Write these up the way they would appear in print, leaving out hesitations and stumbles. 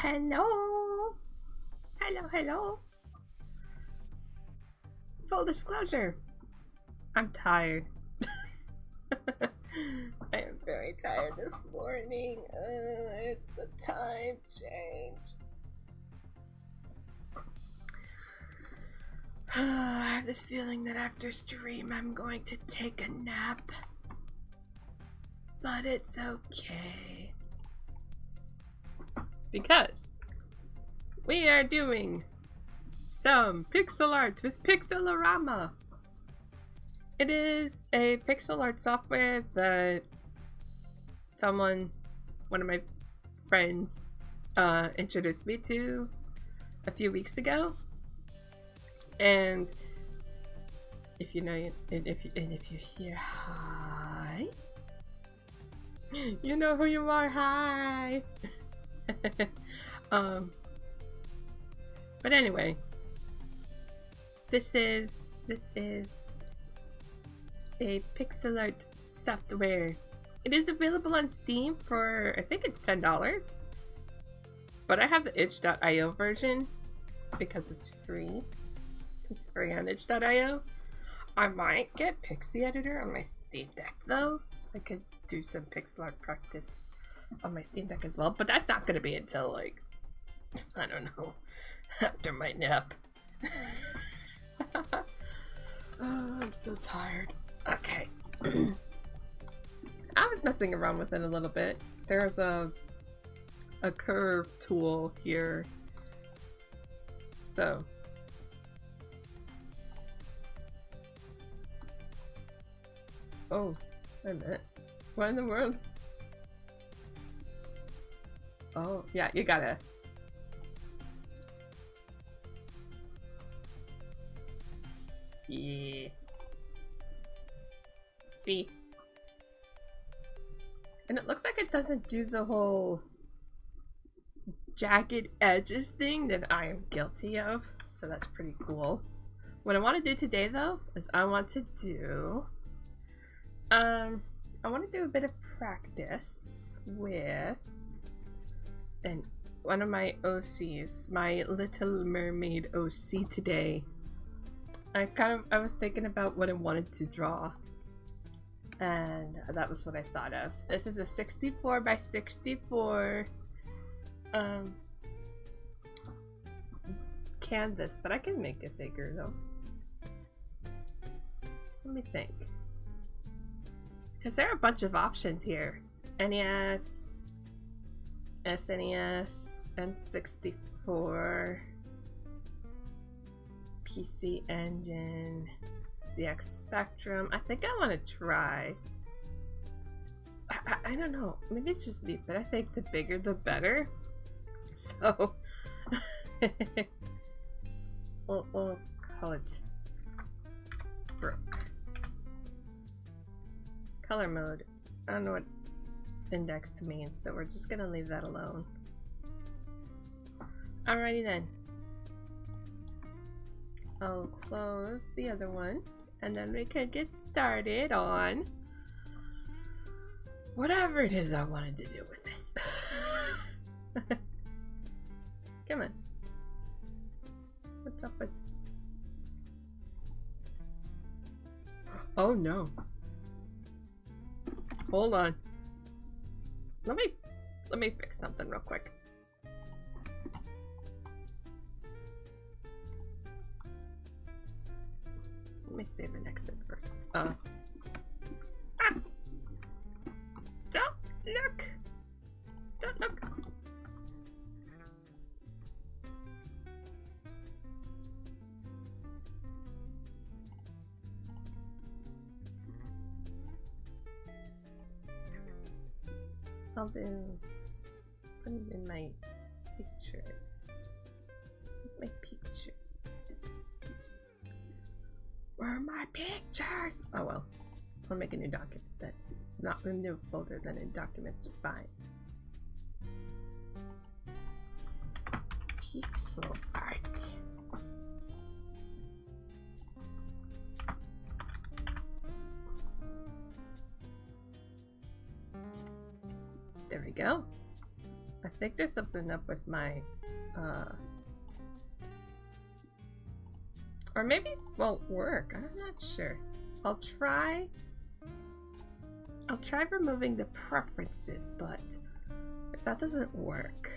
Hello. Hello. Full disclosure, I'm tired. I am very tired this morning. It's the time change. I have this feeling that after stream I'm going to take a nap. But it's okay. Because we are doing some pixel art with Pixelorama. It is a pixel art software that one of my friends, introduced me to a few weeks ago. And if you know, if you hear hi, you know who you are. Hi. But anyway, this is a pixel art software. It is available on Steam for, I think it's $10, but I have the itch.io version because it's free. It's free on itch.io. I might get Pixie Editor on my Steam Deck though, so I could do some pixel art practice on my Steam Deck as well, but that's not gonna be until like, I don't know, after my nap. Oh, I'm so tired. Okay. I was messing around with it a little bit. There's a curve tool here. So oh, wait a minute. What in the world? Oh, yeah, you gotta. Yeah. See? And it looks like it doesn't do the whole jagged edges thing that I am guilty of, so that's pretty cool. What I want to do today though is I want to do a bit of practice with one of my OCs, my Little Mermaid OC today. I was thinking about what I wanted to draw, and that was what I thought of. This is a 64 by 64 canvas, but I can make it bigger though. Let me think, because there are a bunch of options here: NES, SNES, N64, PC Engine, ZX Spectrum. I think I want to try. I don't know. Maybe it's just me, but I think the bigger the better. So we'll call it Brook. Color mode. I don't know what indexed means, so we're just gonna leave that alone. Alrighty then. I'll close the other one, and then we can get started on whatever it is I wanted to do with this. Come on. What's up with... Oh no. Hold on. Let me fix something real quick. Let me save an exit first. Don't look! Don't look! I'll put it in my pictures. Where's my pictures? Where are my pictures? Oh well. I'll make a new document then. Not a new folder, then in documents are fine. Pixel art. There we go. I think there's something up with my, or maybe it won't work. I'm not sure. I'll try removing the preferences, but if that doesn't work.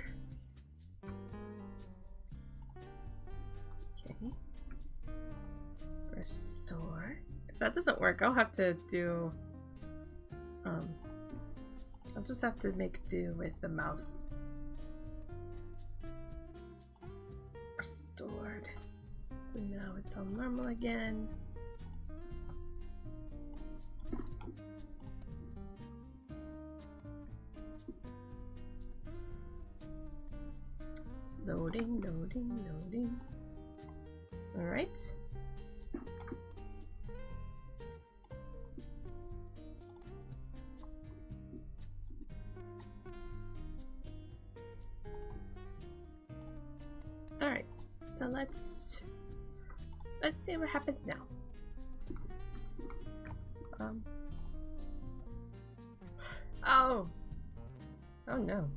Okay. Restore. If that doesn't work, I'll have to do, I'll just have to make do with the mouse. Restored. So now it's all normal again. Loading, loading, loading. All right. All right. So let's see what happens now. Oh no.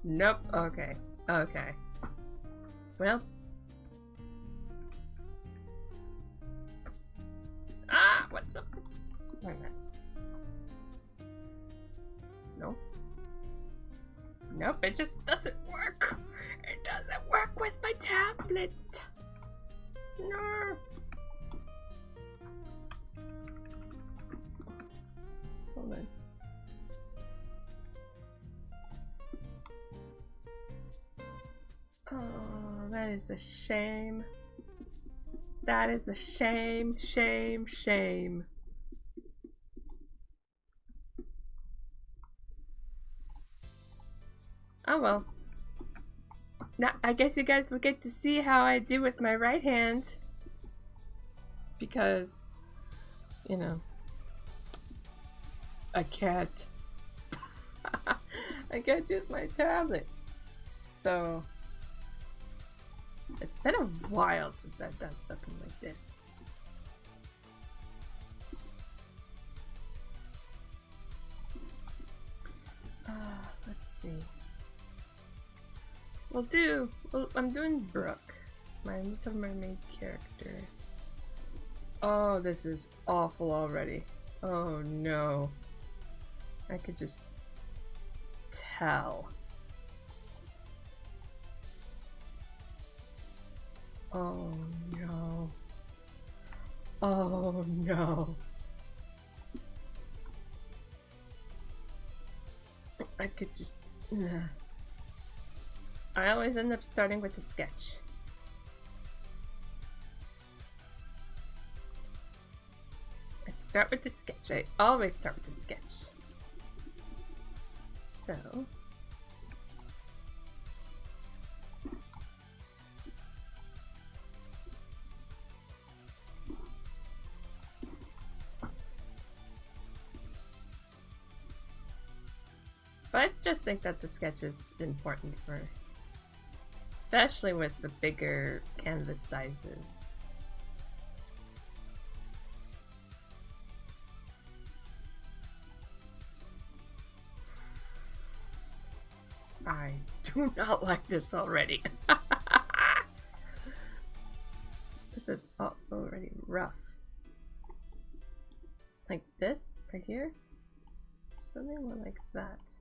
Nope. Okay. Okay. Well. Ah, what's up? Wait a minute. Nope. Nope, it just doesn't work. It doesn't work with my tablet. No. Hold on. Oh, that is a shame. That is a shame, shame, shame. Oh well. Now, I guess you guys will get to see how I do with my right hand. Because, you know, I can't. I can't use my tablet. So, it's been a while since I've done something like this. Let's see. Well, I'm doing Brooke, my Little Mermaid character. Oh, this is awful already. Oh no. I could just tell. Oh no. Oh no. I could just... I always end up starting with the sketch. I start with the sketch. I always start with the sketch. So... But I just think that the sketch is important for, especially with the bigger canvas sizes. I do not like this already. This is already rough. Like this right here? Something more like that.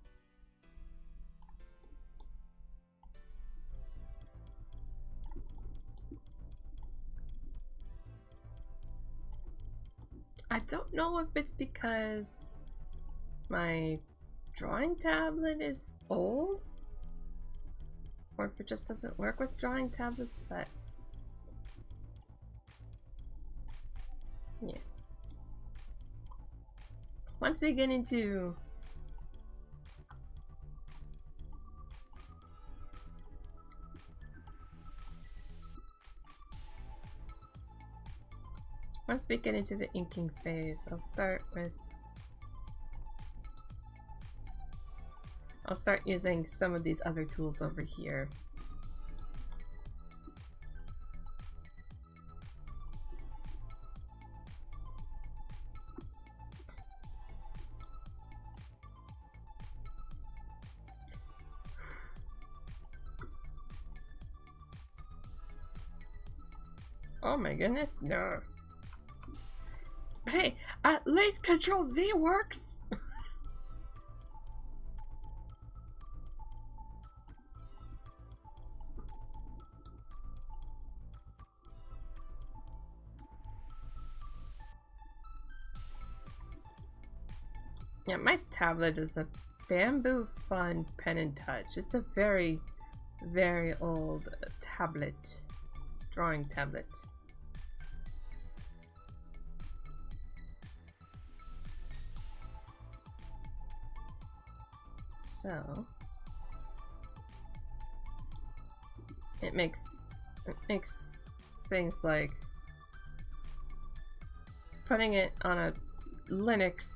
I don't know if it's because my drawing tablet is old or if it just doesn't work with drawing tablets, but yeah. Once we get into the inking phase, I'll start using some of these other tools over here. Oh my goodness, no. Hey, at least Control Z works. Yeah, my tablet is a Bamboo Fun Pen and Touch. It's a very, very old tablet, drawing tablet. So it makes things like putting it on a Linux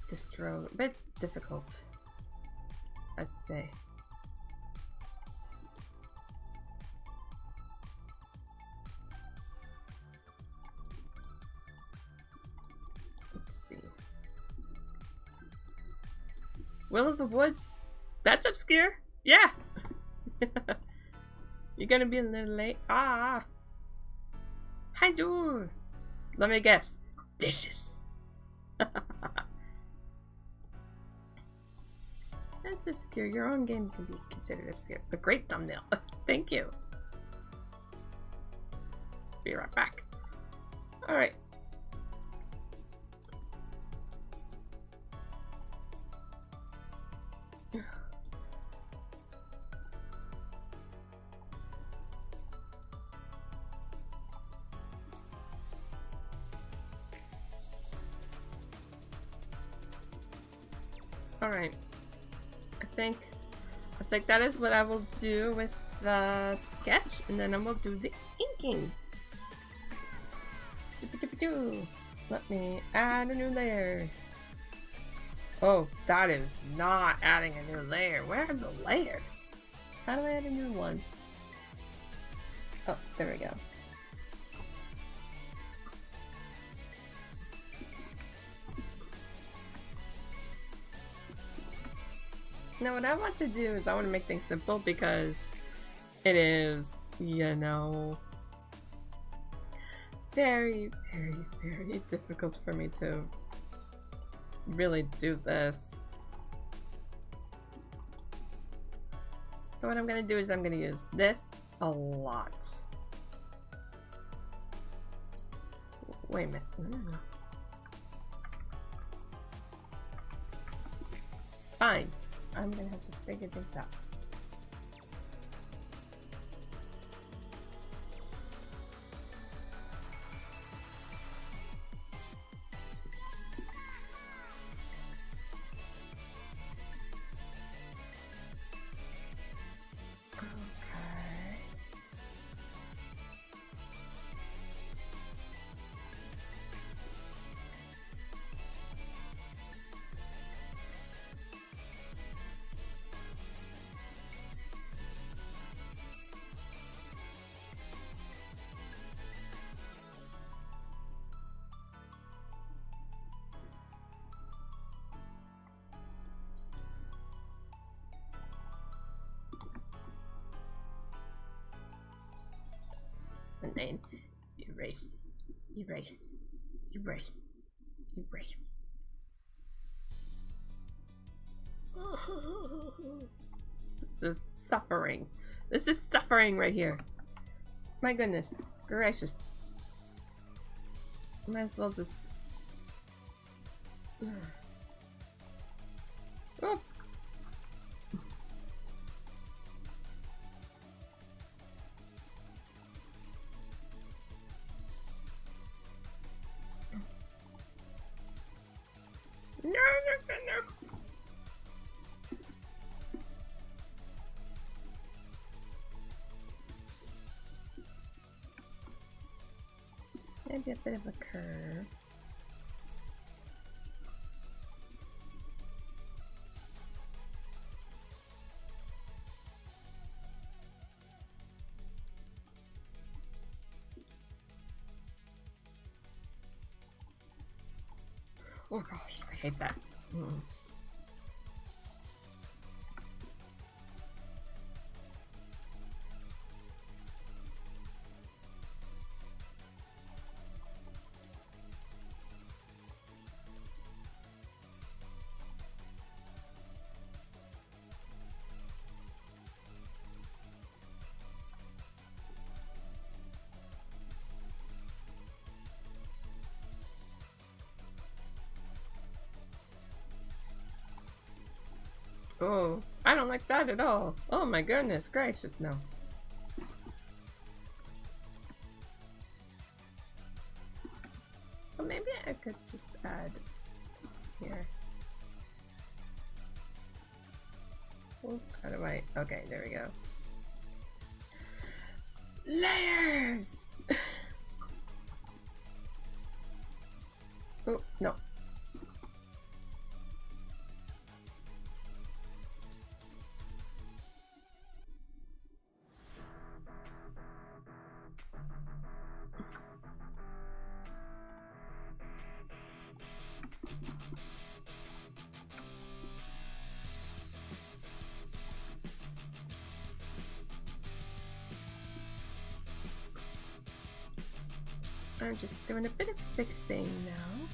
distro a bit difficult, I'd say. Let's see. Will of the Woods? That's obscure? Yeah! You're gonna be a little late. Ah! Hi, Joe! Let me guess. Dishes. That's obscure. Your own game can be considered obscure. A great thumbnail. Thank you. Be right back. Alright. Alright. I think that is what I will do with the sketch, and then I will do the inking. Let me add a new layer. Oh, that is not adding a new layer. Where are the layers? How do I add a new one? Oh, there we go. Now what I want to do is I want to make things simple because it is, you know, very, very, very difficult for me to really do this. So what I'm going to do is I'm going to use this a lot. Wait a minute. Fine. I'm gonna have to figure things out. And then erase, erase, erase, erase. This is suffering. This is suffering right here. My goodness gracious. Might as well just... Oh. No, no, no, no. Maybe a bit of a curve. Oh gosh, I hate that. Oh, I don't like that at all. Oh my goodness gracious, no. Well, maybe I could just add here. Oh, how do I? Okay, there we go. Layers! Oh, no. I'm just doing a bit of fixing now.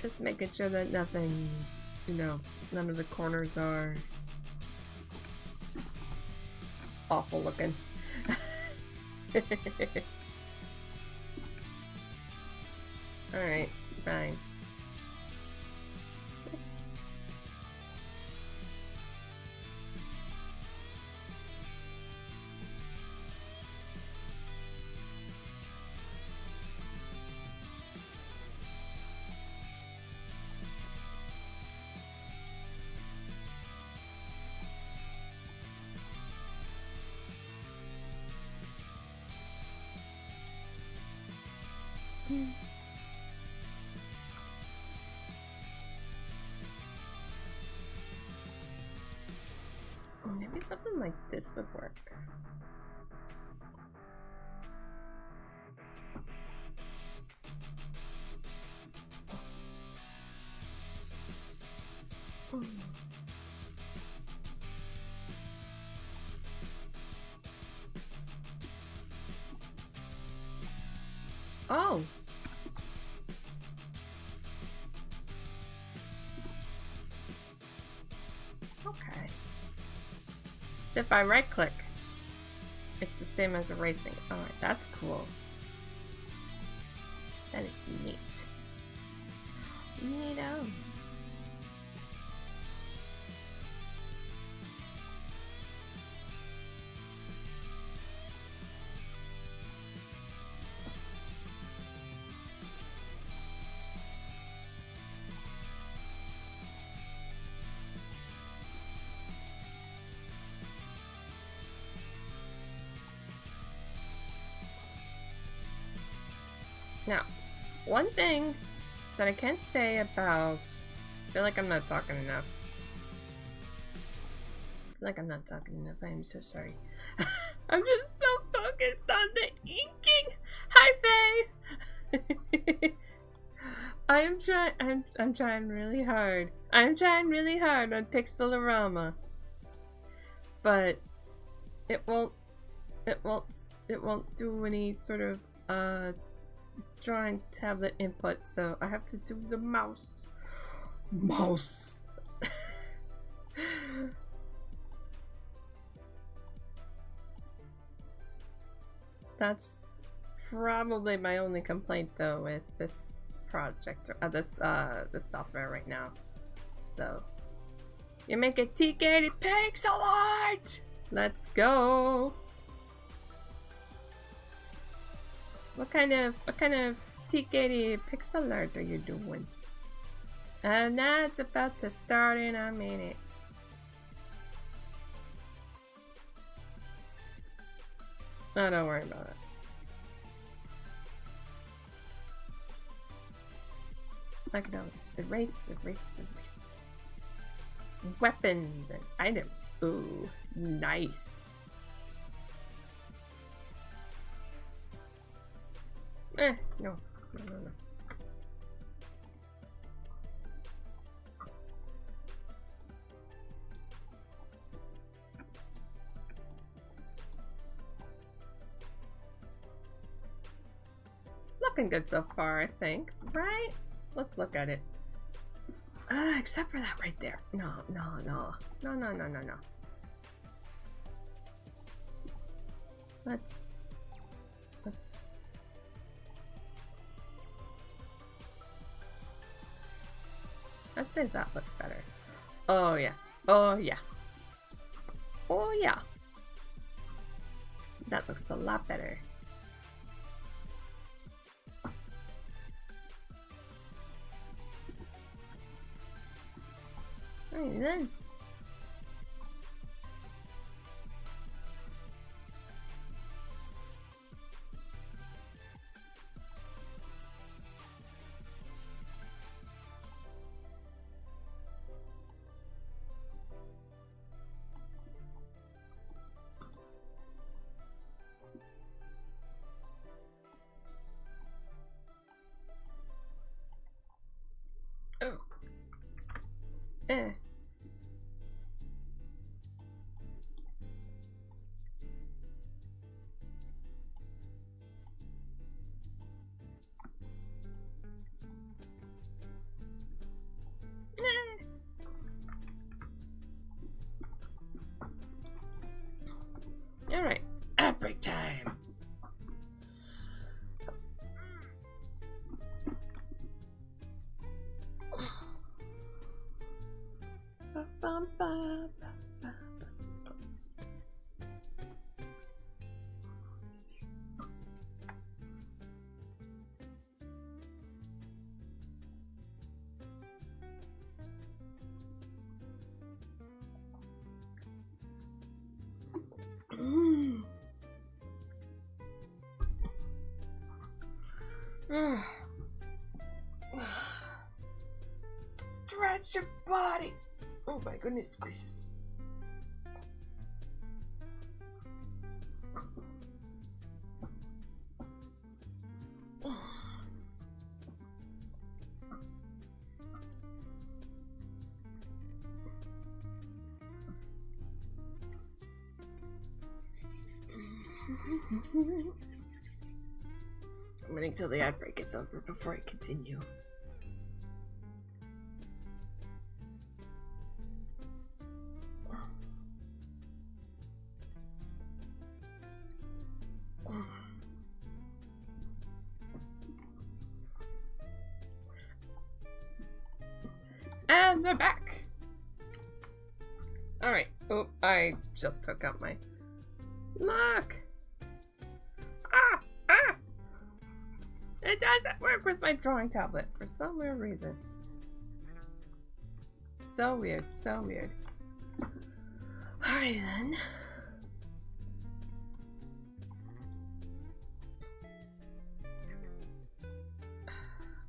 Just making sure that nothing, you know, none of the corners are awful looking. Alright, fine. Maybe something like this would work. Oh! Okay. So if I right click, it's the same as erasing. Alright, that's cool. That is neat. Neato. Now, one thing that I can't say about... I feel like I'm not talking enough. I am so sorry. I'm just so focused on the inking! Hi, Faye! I'm trying really hard. I'm trying really hard on Pixelorama. But it won't do any sort of drawing tablet input, so I have to do the mouse. That's probably my only complaint though with this project or this software right now. So you make a TK pixel art. Let's go. What kind of TK pixel art are you doing? And that's about to start in a minute. No, don't worry about it. Like those. Erase. Weapons and items. Ooh, nice. No. Looking good so far, I think. Right? Let's look at it. Except for that right there. No. Let's I'd say that looks better. Oh yeah. Oh yeah. Oh yeah. That looks a lot better. Alright then. Oh. Eh. Alright, break time. Stretch your body. Oh my goodness gracious. I'm waiting till the ad break is over before I continue. And we're back! Alright. Oh, I just took out my... Look! It doesn't work with my drawing tablet for some weird reason. So weird, so weird. Alright then.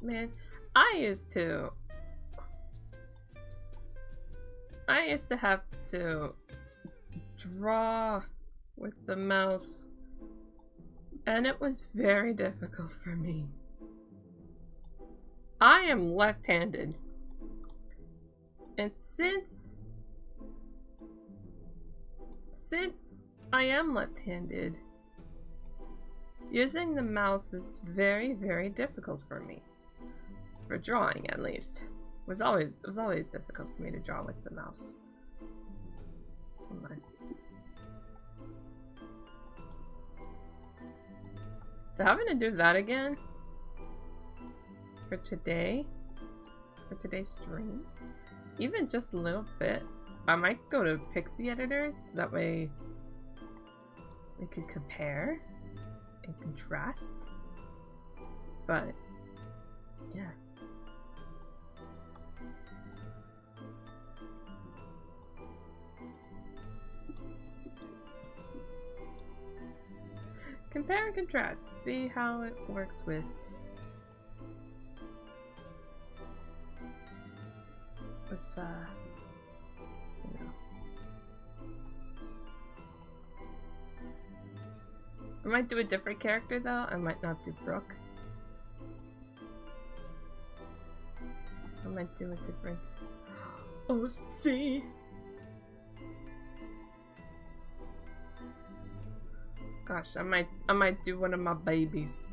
Man, I used to have to draw with the mouse, and it was very difficult for me. I am left-handed, and since I am left-handed, using the mouse is very, very difficult for me. For drawing, at least. It was always difficult for me to draw with the mouse. Come on. So having to do that again for today's stream, even just a little bit, I might go to Pixie Editor, so that way we could compare and contrast. But yeah. Compare and contrast. See how it works with you know. I might do a different character though. I might not do Brooke. I might do a different OC. Gosh, I might do one of my babies.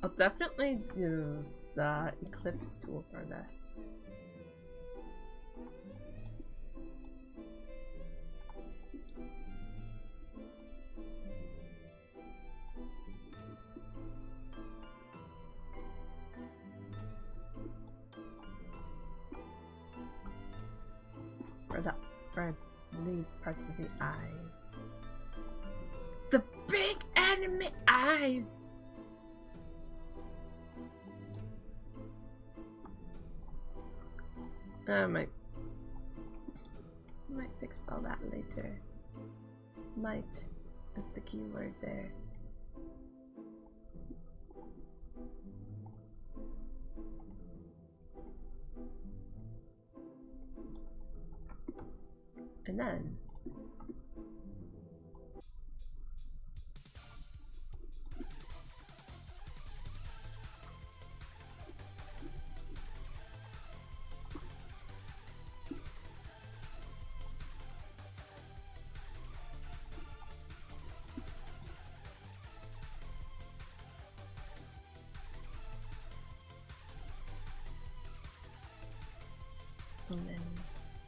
I'll definitely use the Eclipse tool for that. For these parts of the eyes. The big anime eyes! I might fix all that later. Might is the key word there. And then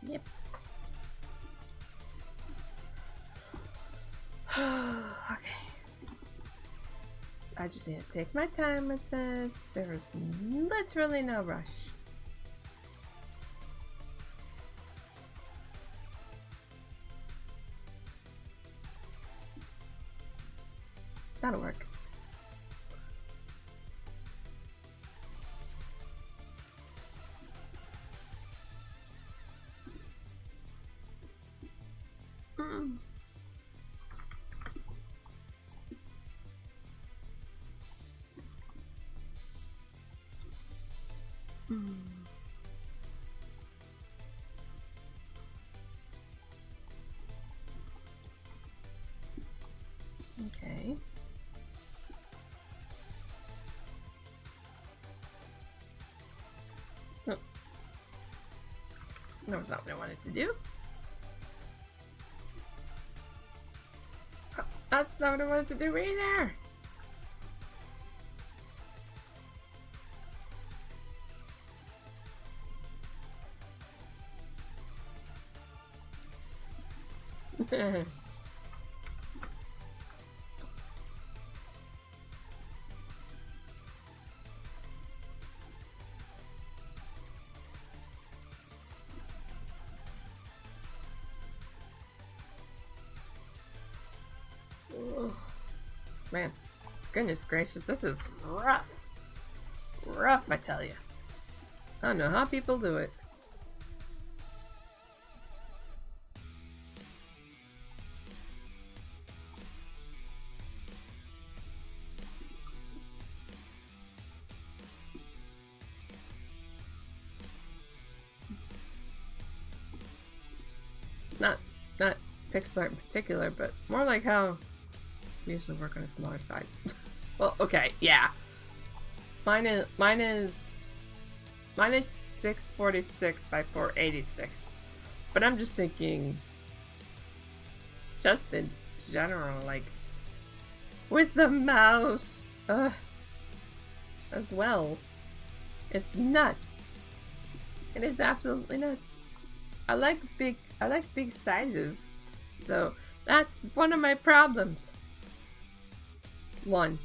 yep. Okay. I just need to take my time with this. There's literally no rush. That'll work. Okay. Oh. That was not what I wanted to do. That's not what I wanted to do either. Man, goodness gracious, this is rough. Rough, I tell you. I don't know how people do it. Not pixel art in particular, but more like how we usually work on a smaller size. Well, okay, yeah. Mine is 646 by 486. But I'm just thinking, just in general, like with the mouse as well. It's nuts. It is absolutely nuts. I like big sizes, though. That's one of my problems. One.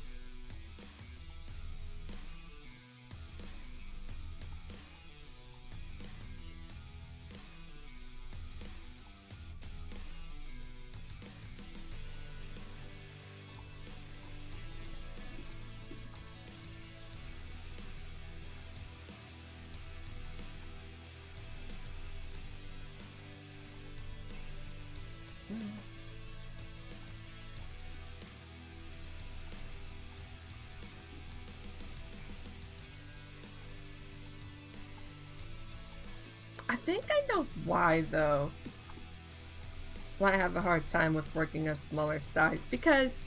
I think I know why, though. Why I have a hard time with working a smaller size. Because,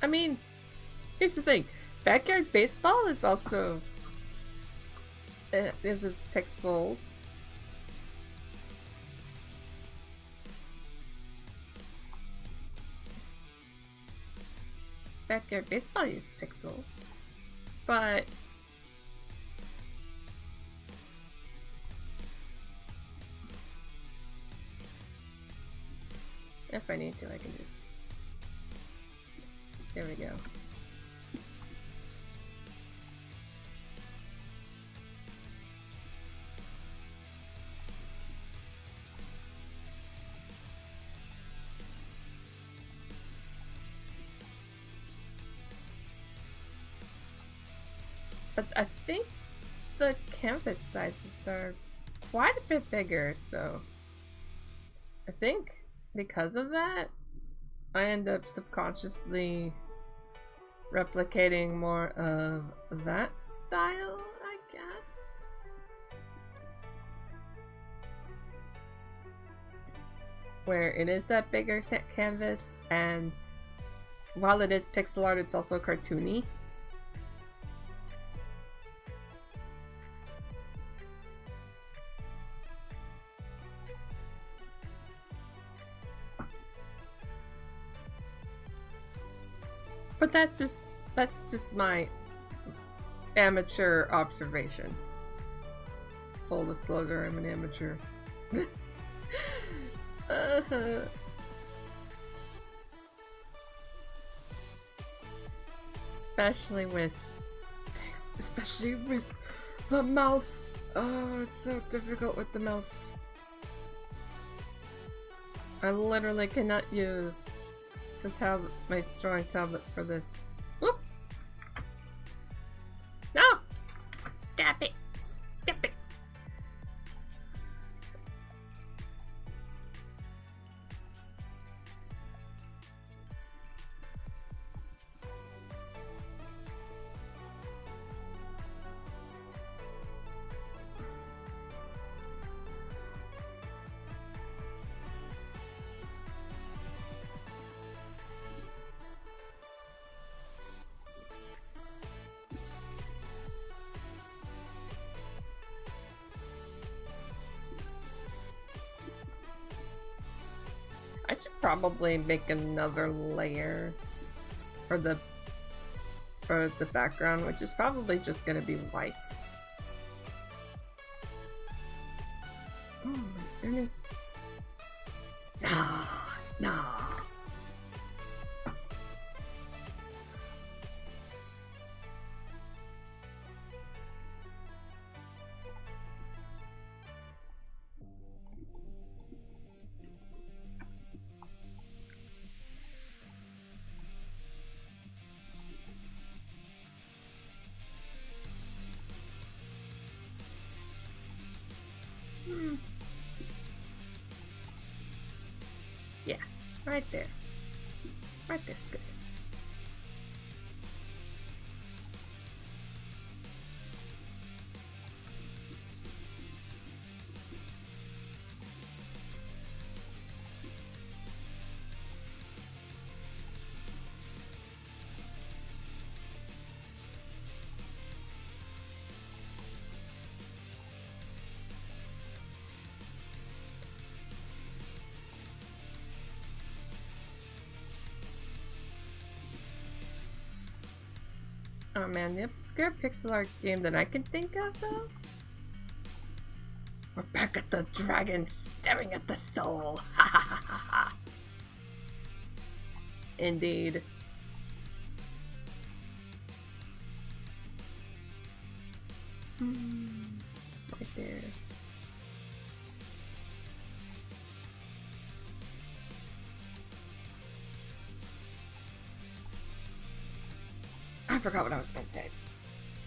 I mean, here's the thing. Backyard baseball is also... this is pixels. Backyard baseball uses pixels. but if I need to, I can just... There we go. But I think the canvas sizes are quite a bit bigger, so I think because of that, I end up subconsciously replicating more of that style, I guess. Where it is that bigger set canvas, and while it is pixel art, it's also cartoony. But that's just my amateur observation. Full disclosure, I'm an amateur. Especially with the mouse. Oh, it's so difficult with the mouse. I literally cannot use the tablet, my drawing tablet, for this. Whoop! No! Stop it! Stop it! I should probably make another layer for the background, which is probably just gonna be white. Oh my goodness. No, no. Yeah, right there. Right there's good. Oh man, the obscure pixel art game that I can think of, though? We're back at the dragon staring at the soul. Ha ha ha ha ha. Indeed. Right there. I forgot what I was gonna say.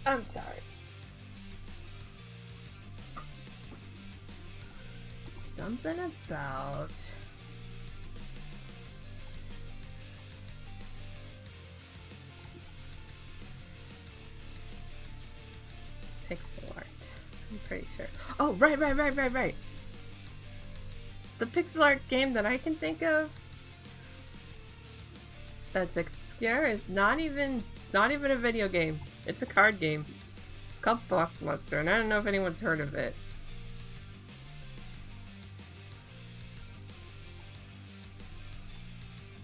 I'm sorry. Something about... pixel art. I'm pretty sure. Oh, right. The pixel art game that I can think of that's obscure is not even a video game. It's a card game. It's called Boss Monster, and I don't know if anyone's heard of it.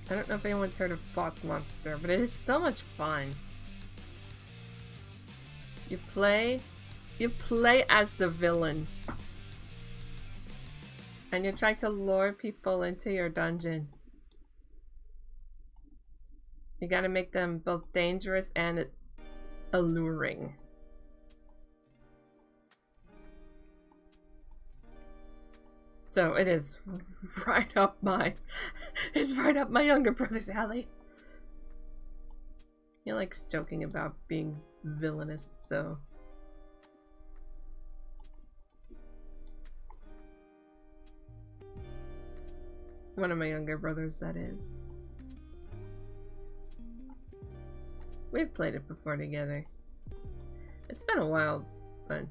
I don't know if anyone's heard of Boss Monster, but it is so much fun. You play as the villain. And you're trying to lure people into your dungeon. You gotta make them both dangerous and alluring. So it is right up my... It's right up my younger brother's alley. He likes joking about being villainous, so... One of my younger brothers, that is. We've played it before together. It's been a while, but...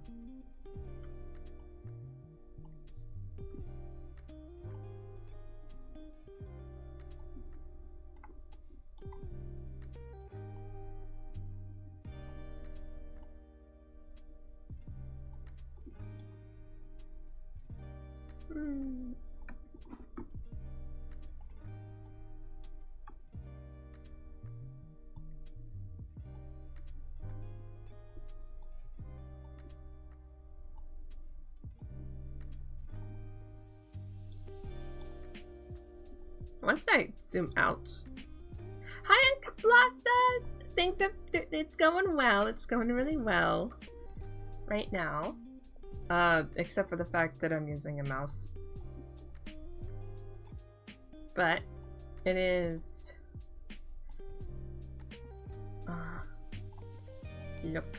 Once I zoom out. Hi, Uncle Blossom! Things are, it's going well. It's going really well right now. Except for the fact that I'm using a mouse. But it is... look.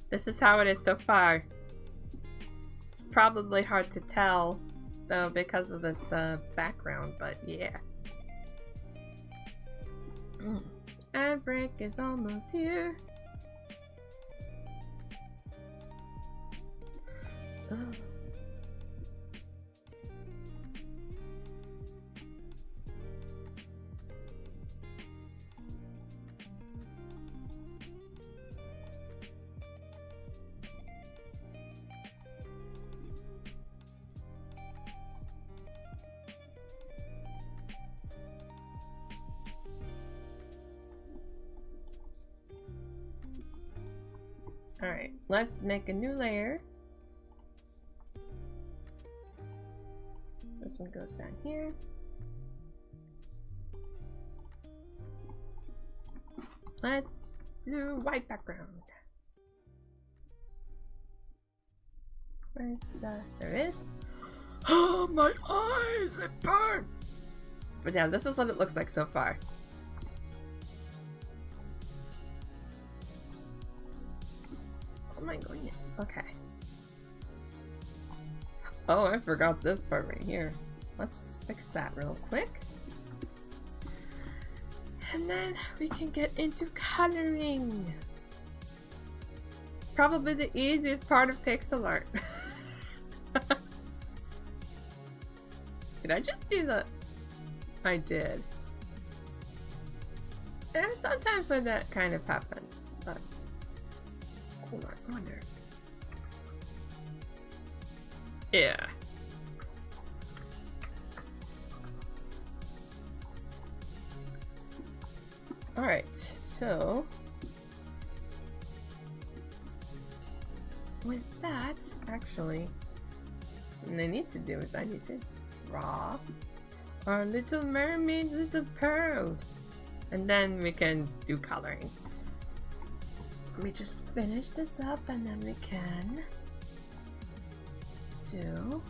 This is how it is so far. It's probably hard to tell, though, because of this background, but yeah. Ad break is almost here. Ugh. Alright, let's make a new layer. This one goes down here. Let's do white background. Where's there it is. Oh, my eyes, they burn! But yeah, this is what it looks like so far. Oh my goodness. Okay. Oh, I forgot this part right here. Let's fix that real quick. And then we can get into coloring. Probably the easiest part of pixel art. Did I just do the... I did. There's sometimes when that kind of happens, but... Hold on, I wonder. Yeah. Alright, so... with that, actually, what I need to do is I need to draw our little mermaid's little pearl. And then we can do coloring. Let me just finish this up and then we can do...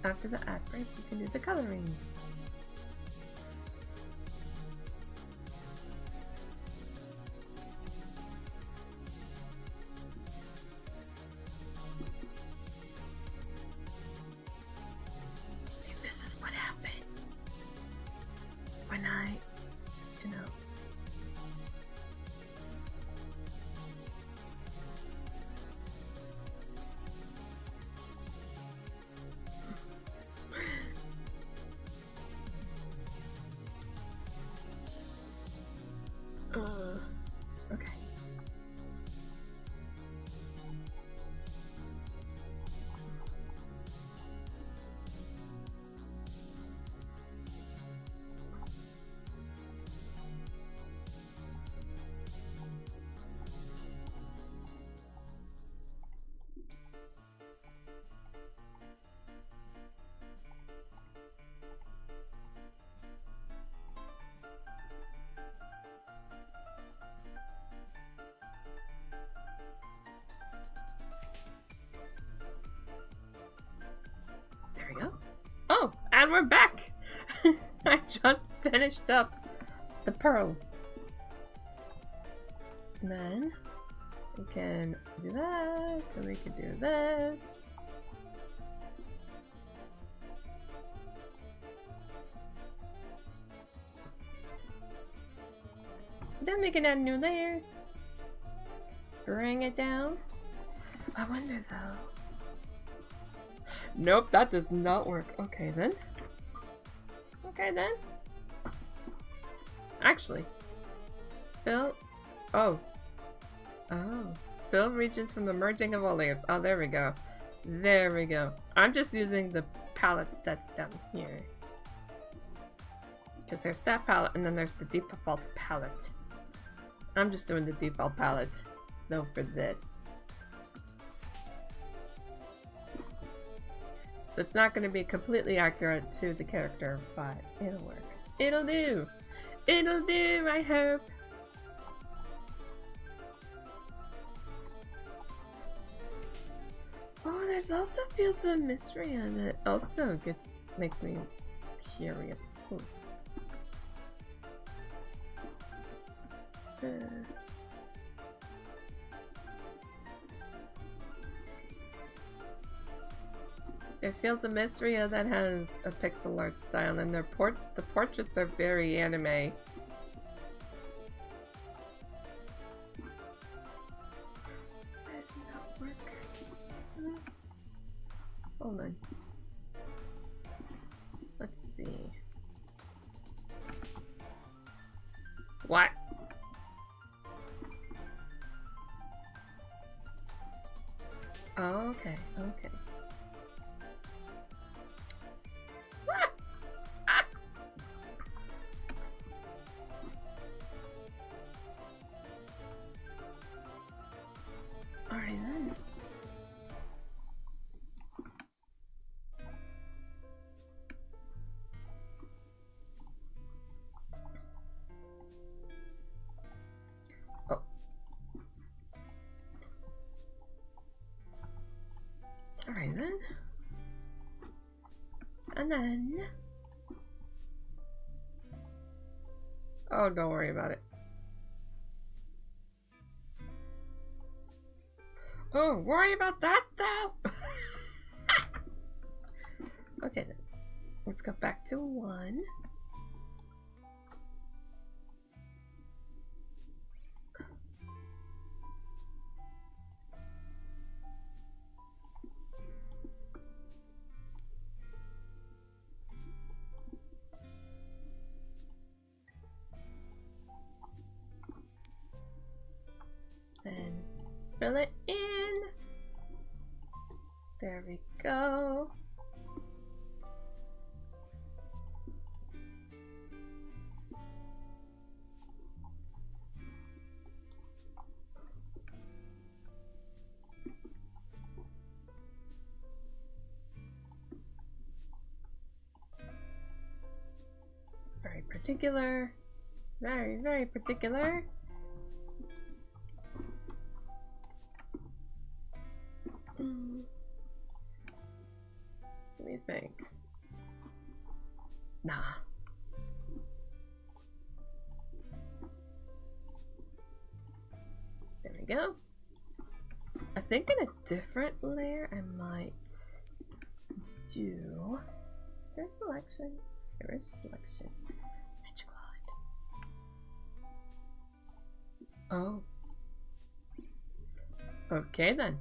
after the ad break, we can do the coloring. See, this is what happens when I, you know... And we're back! I just finished up the pearl. And then we can do that, so we can do this. Then we can add a new layer. Bring it down. I wonder though. Nope, that does not work. Okay then. Okay then. Actually. Fill. Oh. Oh. Fill regions from the merging of all layers. Oh, there we go. There we go. I'm just using the palette that's down here. Because there's that palette and then there's the default palette. I'm just doing the default palette though for this. So it's not going to be completely accurate to the character, but it'll work. It'll do! It'll do, I hope! Oh, there's also Fields of Mystery and it also makes me curious. There's Fields of Mystery that has a pixel art style, and the portraits are very anime. Why does it not work? Hold on. Let's see. What? Oh, okay, okay. Alright then. Oh. Alright then. And then... Oh, don't worry about it. Oh, worry about that though! Okay then. Let's go back to 1. Then fill it in. There we go. Very particular. Very, very particular. What do you think? Nah. There we go. I think in a different layer I might do... Is there selection? There is selection. Magic wand. Oh. Okay then.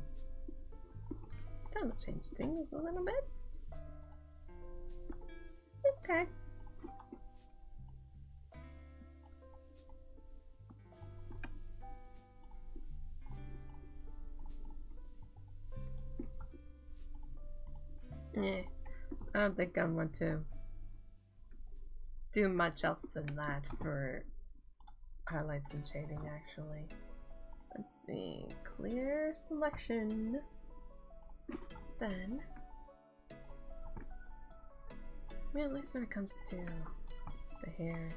That'll change things a little bit. Okay. Yeah, I don't think I want to do much else than that for highlights and shading actually. Let's see, clear selection. Then, I mean, at least when it comes to the hair.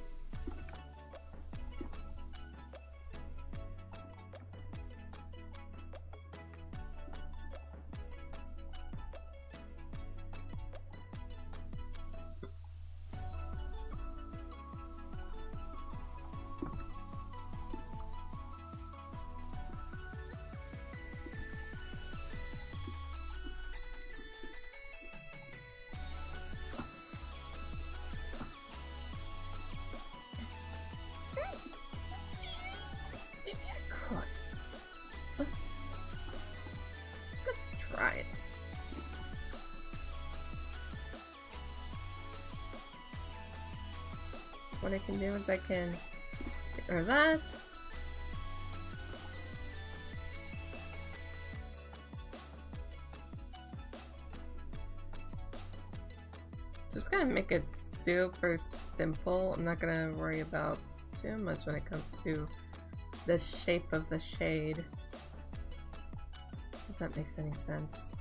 what I can do is I can get rid of that. Just gonna make it super simple. I'm not gonna worry about too much when it comes to the shape of the shade. If that makes any sense.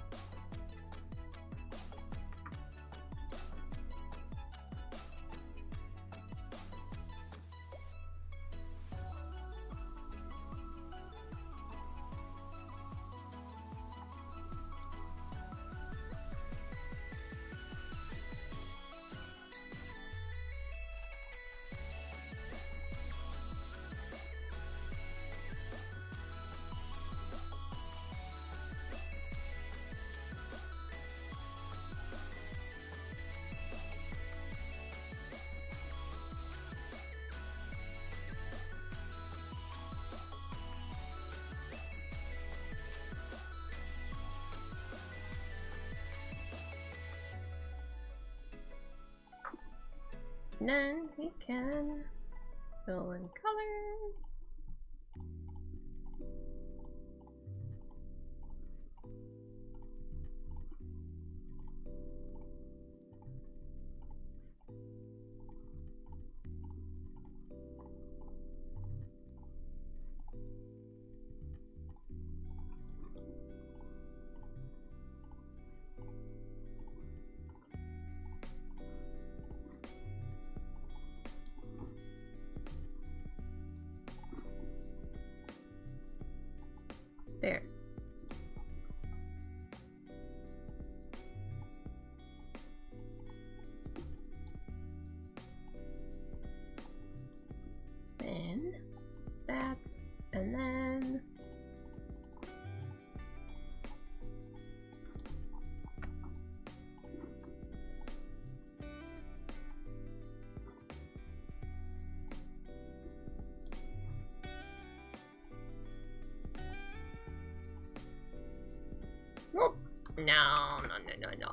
Then we can fill in colors. There. Then that, and then oh, no.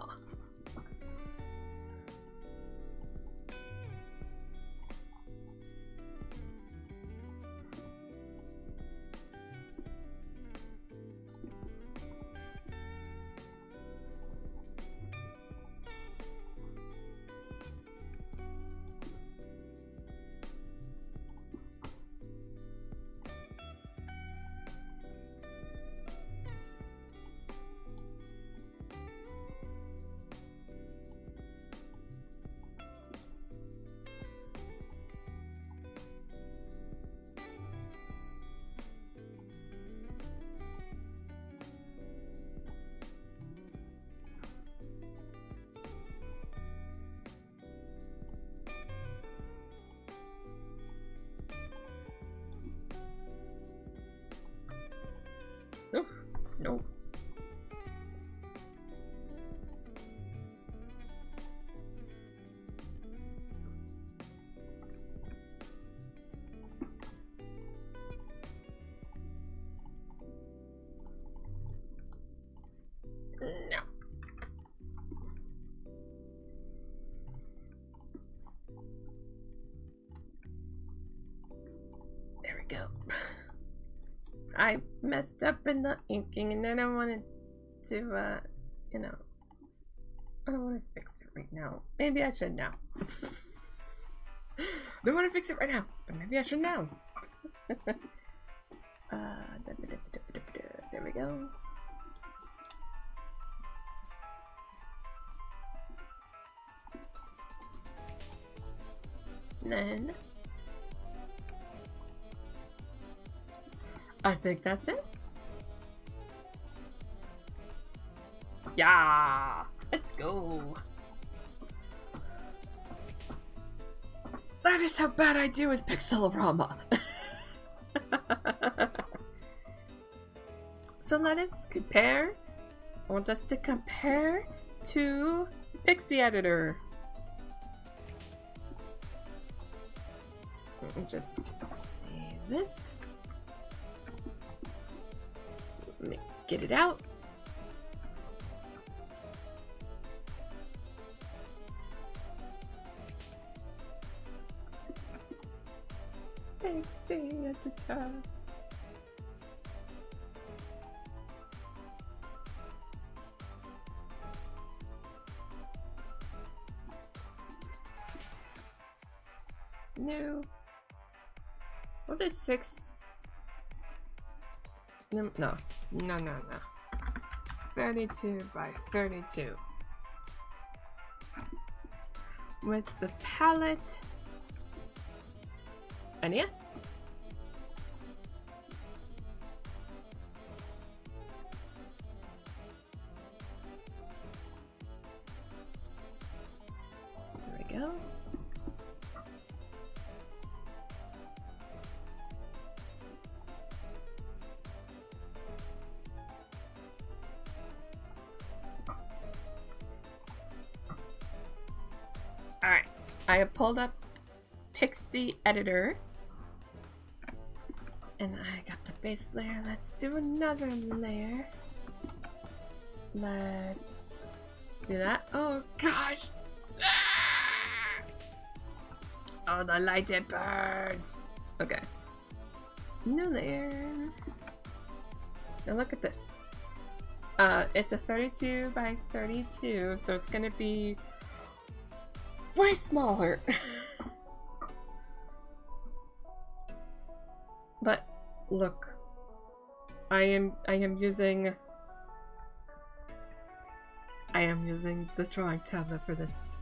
Oof, nope. No. There we go. I messed up in the inking and then I wanted to, you know, I don't want to fix it right now. Maybe I should now. I don't want to fix it right now, but maybe I should now. There we go. Then I think that's it. Yeah, let's go. That is how bad I do with Pixelorama. So let us compare. I want us to compare to Pixie Editor. Just save this. Let me get it out. Pixie editor. No. What is 6? No. 32 by 32. With the palette. NES. There we go. Alright, I have pulled up Pixie Editor. And I got the base layer. Let's do another layer. Let's do that. Oh gosh! Ah! Oh, the lighted birds! Okay. New layer. Now look at this. It's a 32 by 32, so it's gonna be way smaller. But look, I am using the drawing tablet for this.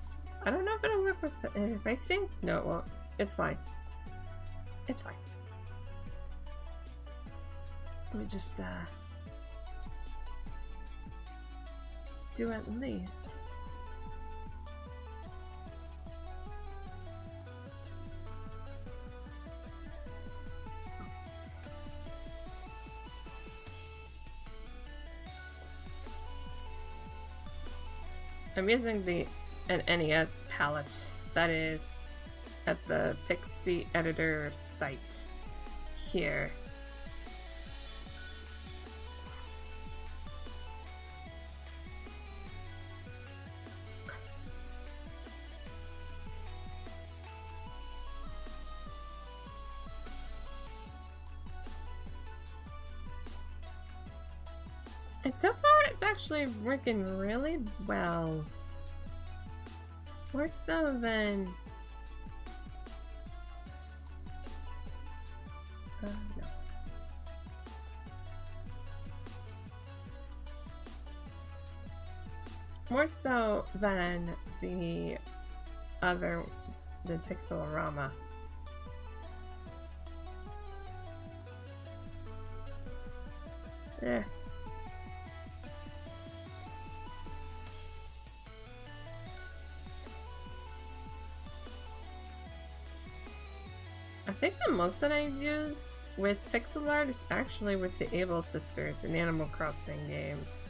I don't know if it'll work with the erasing. No, it won't. It's fine. It's fine. Let me just do at least. I'm using an NES palette that is at the Pixie Editor site here. And so far, it's actually working really well. More so than... no. More so than the Pixelorama. Yeah. I think the most that I use with pixel art is actually with the Able Sisters in Animal Crossing games.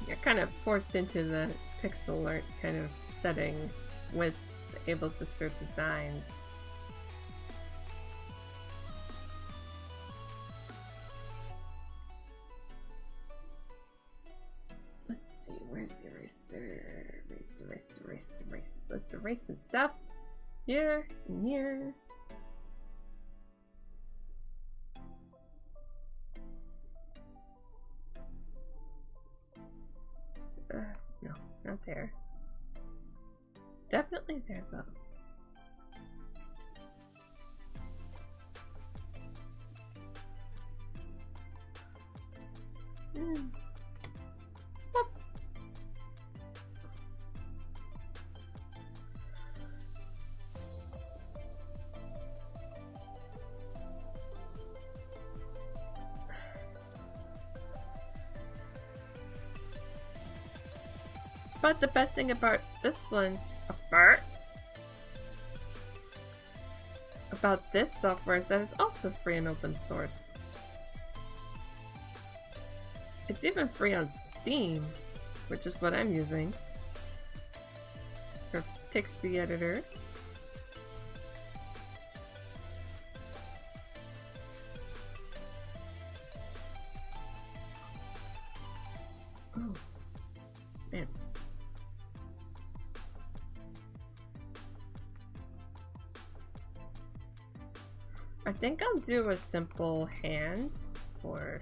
You're kind of forced into the pixel art kind of setting with the Able Sister designs. Let's see, where's the eraser? Erase. Let's erase some stuff. Here and here. No, not there. Definitely there though. Whoop. But the best thing about this one, about this software is that it's also free and open source. It's even free on Steam, which is what I'm using for Pixie Editor. Oh, man. think I'll do a simple hand for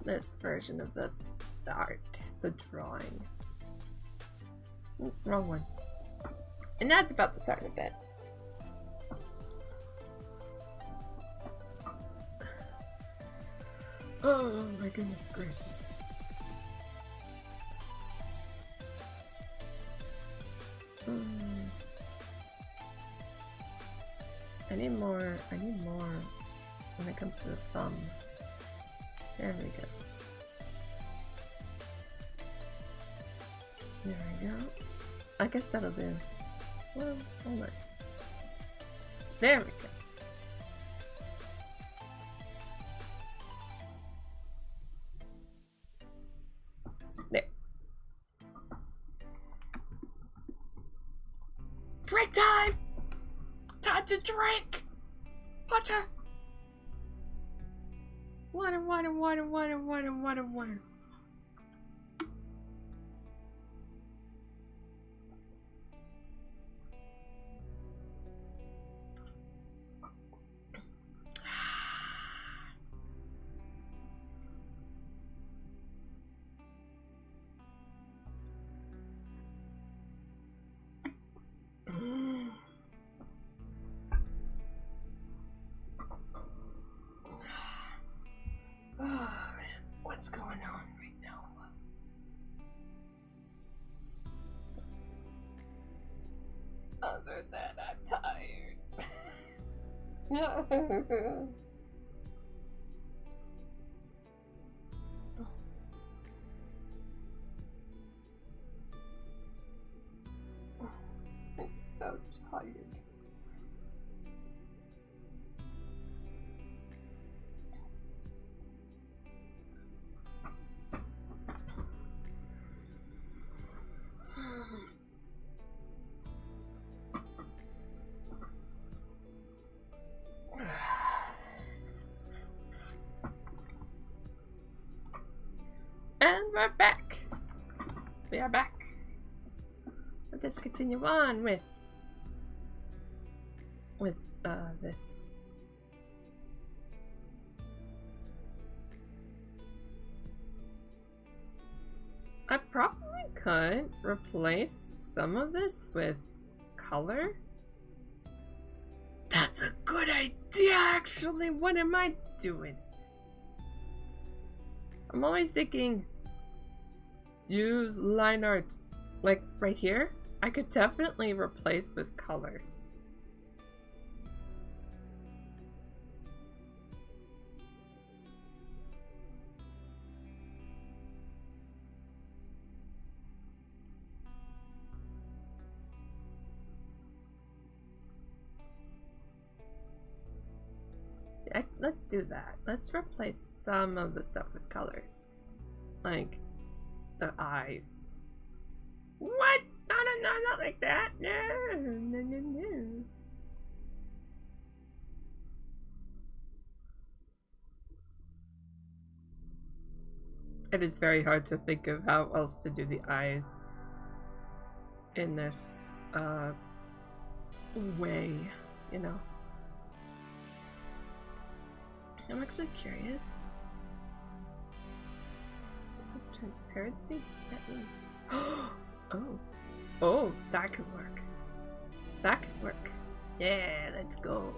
this version of the art, the drawing. Ooh, wrong one. And that's about the start of it. Oh my goodness gracious. I need more when it comes to the thumb. There we go. There we go. I guess that'll do. Well, hold on. There we go. There. Drink time! Time to drink! Water! Water, water, water, water, water, water, water. Oh man, what's going on right now? Other than I'm tired. I'm so tired. And we're back. We are back. Let us continue on with this. I probably could replace some of this with color. That's a good idea, actually. What am I doing? I'm always thinking, use line art. Like right here, I could definitely replace with color. Let's do that. Let's replace some of the stuff with color. Like the eyes. What? No, no, no, not like that. No, no, no, no. It is very hard to think of how else to do the eyes in this way, you know. I'm actually curious. Transparency? What does that mean? Oh. Oh, that could work. That could work. Yeah, let's go.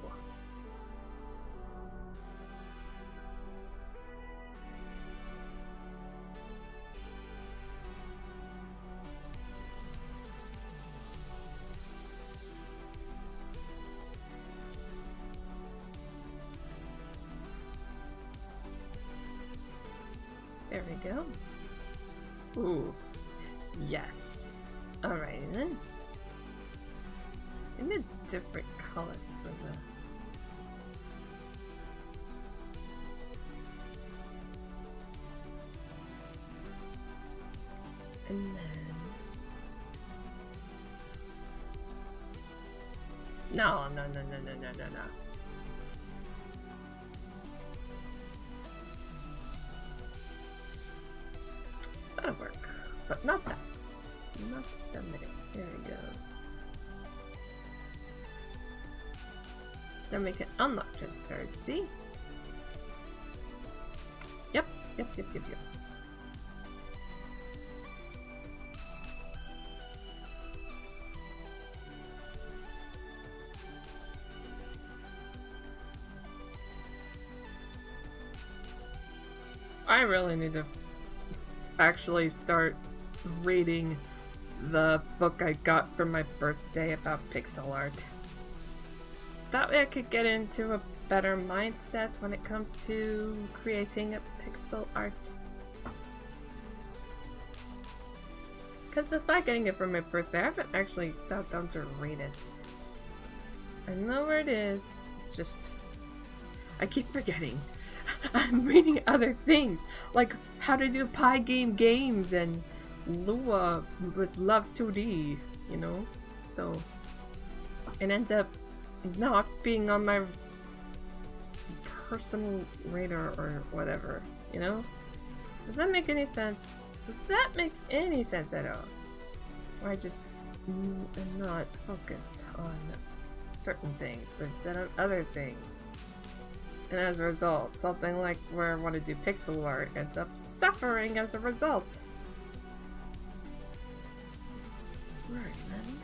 There we go. Ooh. Yes. Alright then. Give me a different color for the... And then... No, no, no, no, no, no, no, no. That'll work, but not that. Not then we can unlock transparency. Yep. I really need to actually start reading the book I got for my birthday about pixel art. That way I could get into a better mindset when it comes to creating a pixel art. Because despite getting it for my birthday, I haven't actually sat down to read it. I know where it is, it's just... I keep forgetting. I'm reading other things, like how to do pie game games and Lua with Love 2D, you know? So, it ends up not being on my personal radar or whatever, you know? Does that make any sense? Does that make any sense at all? Or I just am not focused on certain things, but instead on other things. And as a result, something like where I want to do pixel art ends up suffering as a result. Right then.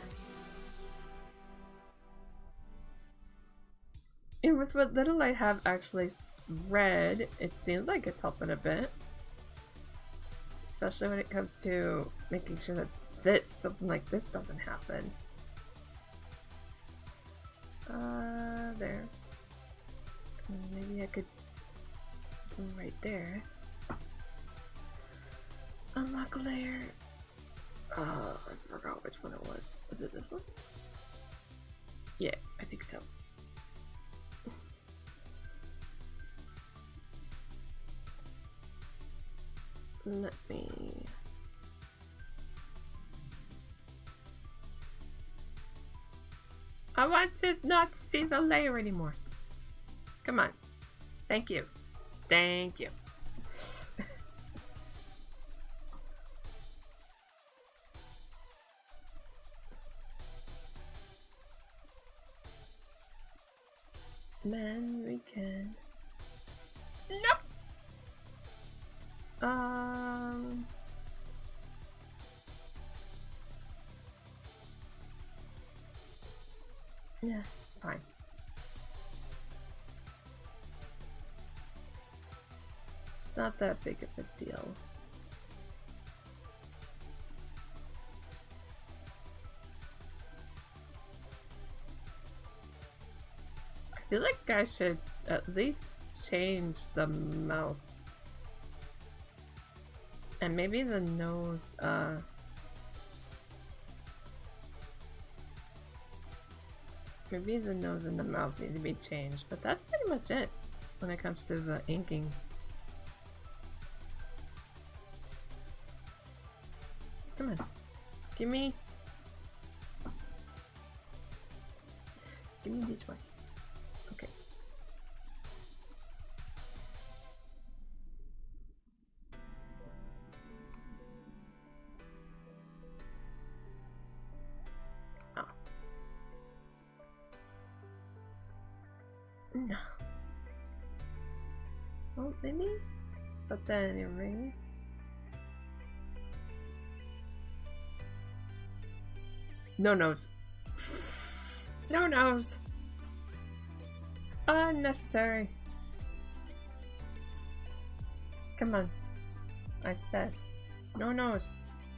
And with what little I have actually read, it seems like it's helping a bit. Especially when it comes to making sure that something like this doesn't happen. There. Maybe I could do right there. Unlock a layer. I forgot which one it was. Was it this one? Yeah, I think so. Let me... I want to not see the layer anymore. Come on. Thank you. Thank you. Then we can... Nope! Yeah, fine. It's not that big of a deal. I feel like I should at least change the mouth. And maybe the nose, maybe the nose and the mouth need to be changed, but that's pretty much it when it comes to the inking. Come on. Give me this one. Okay. Oh. No. Well, maybe? But then erase. No nose. No nose. Unnecessary. Come on. I said. No nose.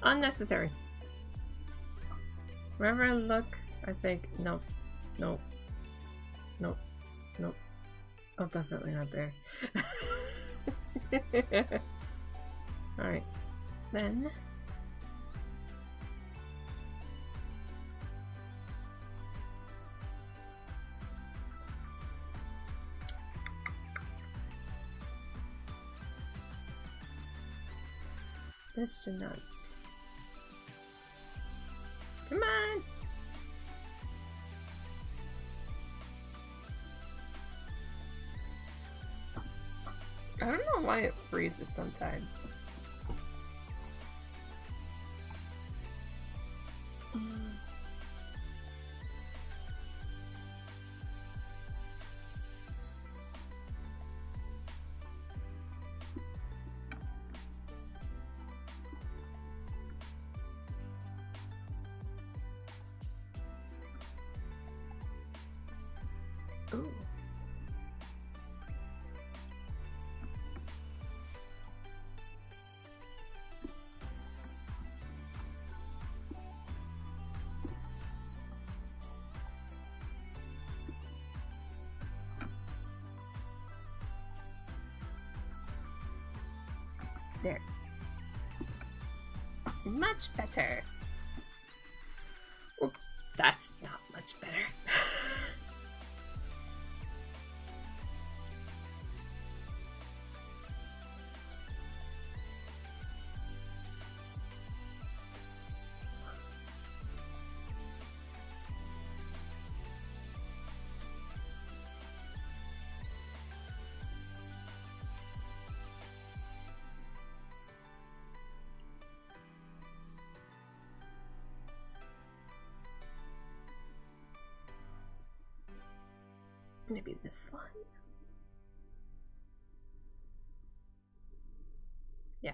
Unnecessary. Wherever I look, I think, nope. Nope. Nope. Nope. Oh, definitely not there. Alright. Then... this should not. Come on! I don't know why it freezes sometimes. Ooh. There. Much better. Well, that's not much better. Maybe this one. Yeah.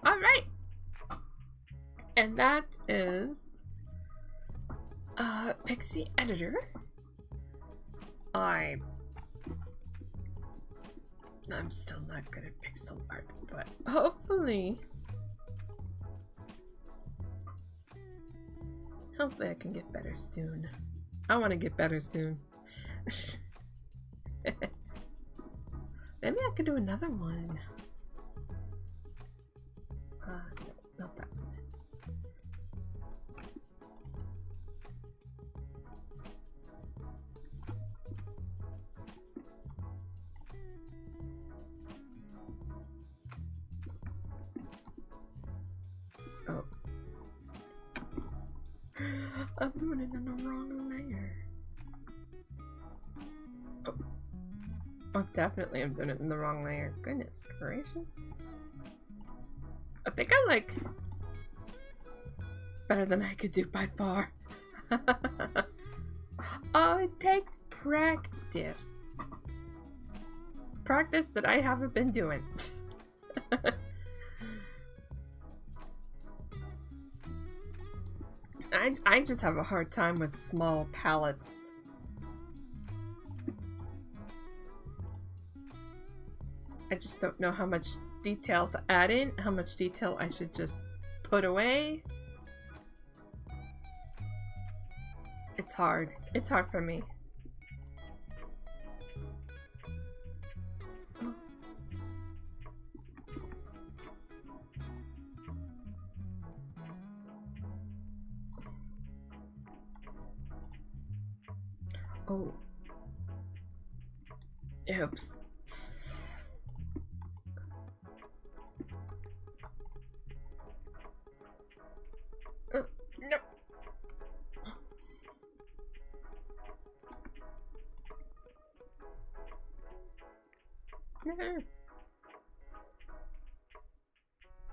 All right. And that is Pixie Editor. I'm still not good at pixel art, but hopefully I can get better soon. I want to get better soon. Maybe I could do another one. No, not that one. Oh. I'm doing it in the wrong layer. Oh. Oh, definitely I'm doing it in the wrong layer. Goodness gracious. I think I like better than I could do by far. Oh, it takes practice. Practice that I haven't been doing. I just have a hard time with small palettes. I just don't know how much detail to add in, how much detail I should just put away. It's hard. It's hard for me. Oh. Oops. No. No.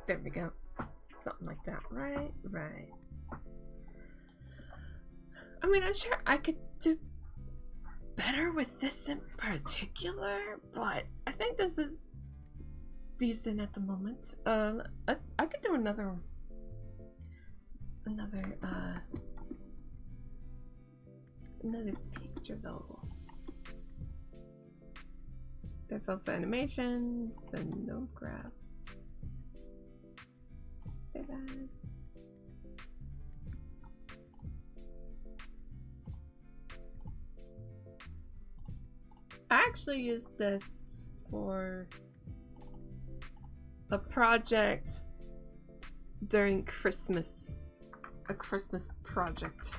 There we go. Something like that. Right. Right. I mean, I'm sure I could do better with this in particular, but I think this is decent at the moment. I could do another picture though. There's also animations and no graphs. Save as. I actually used this for a project during Christmas. A Christmas project.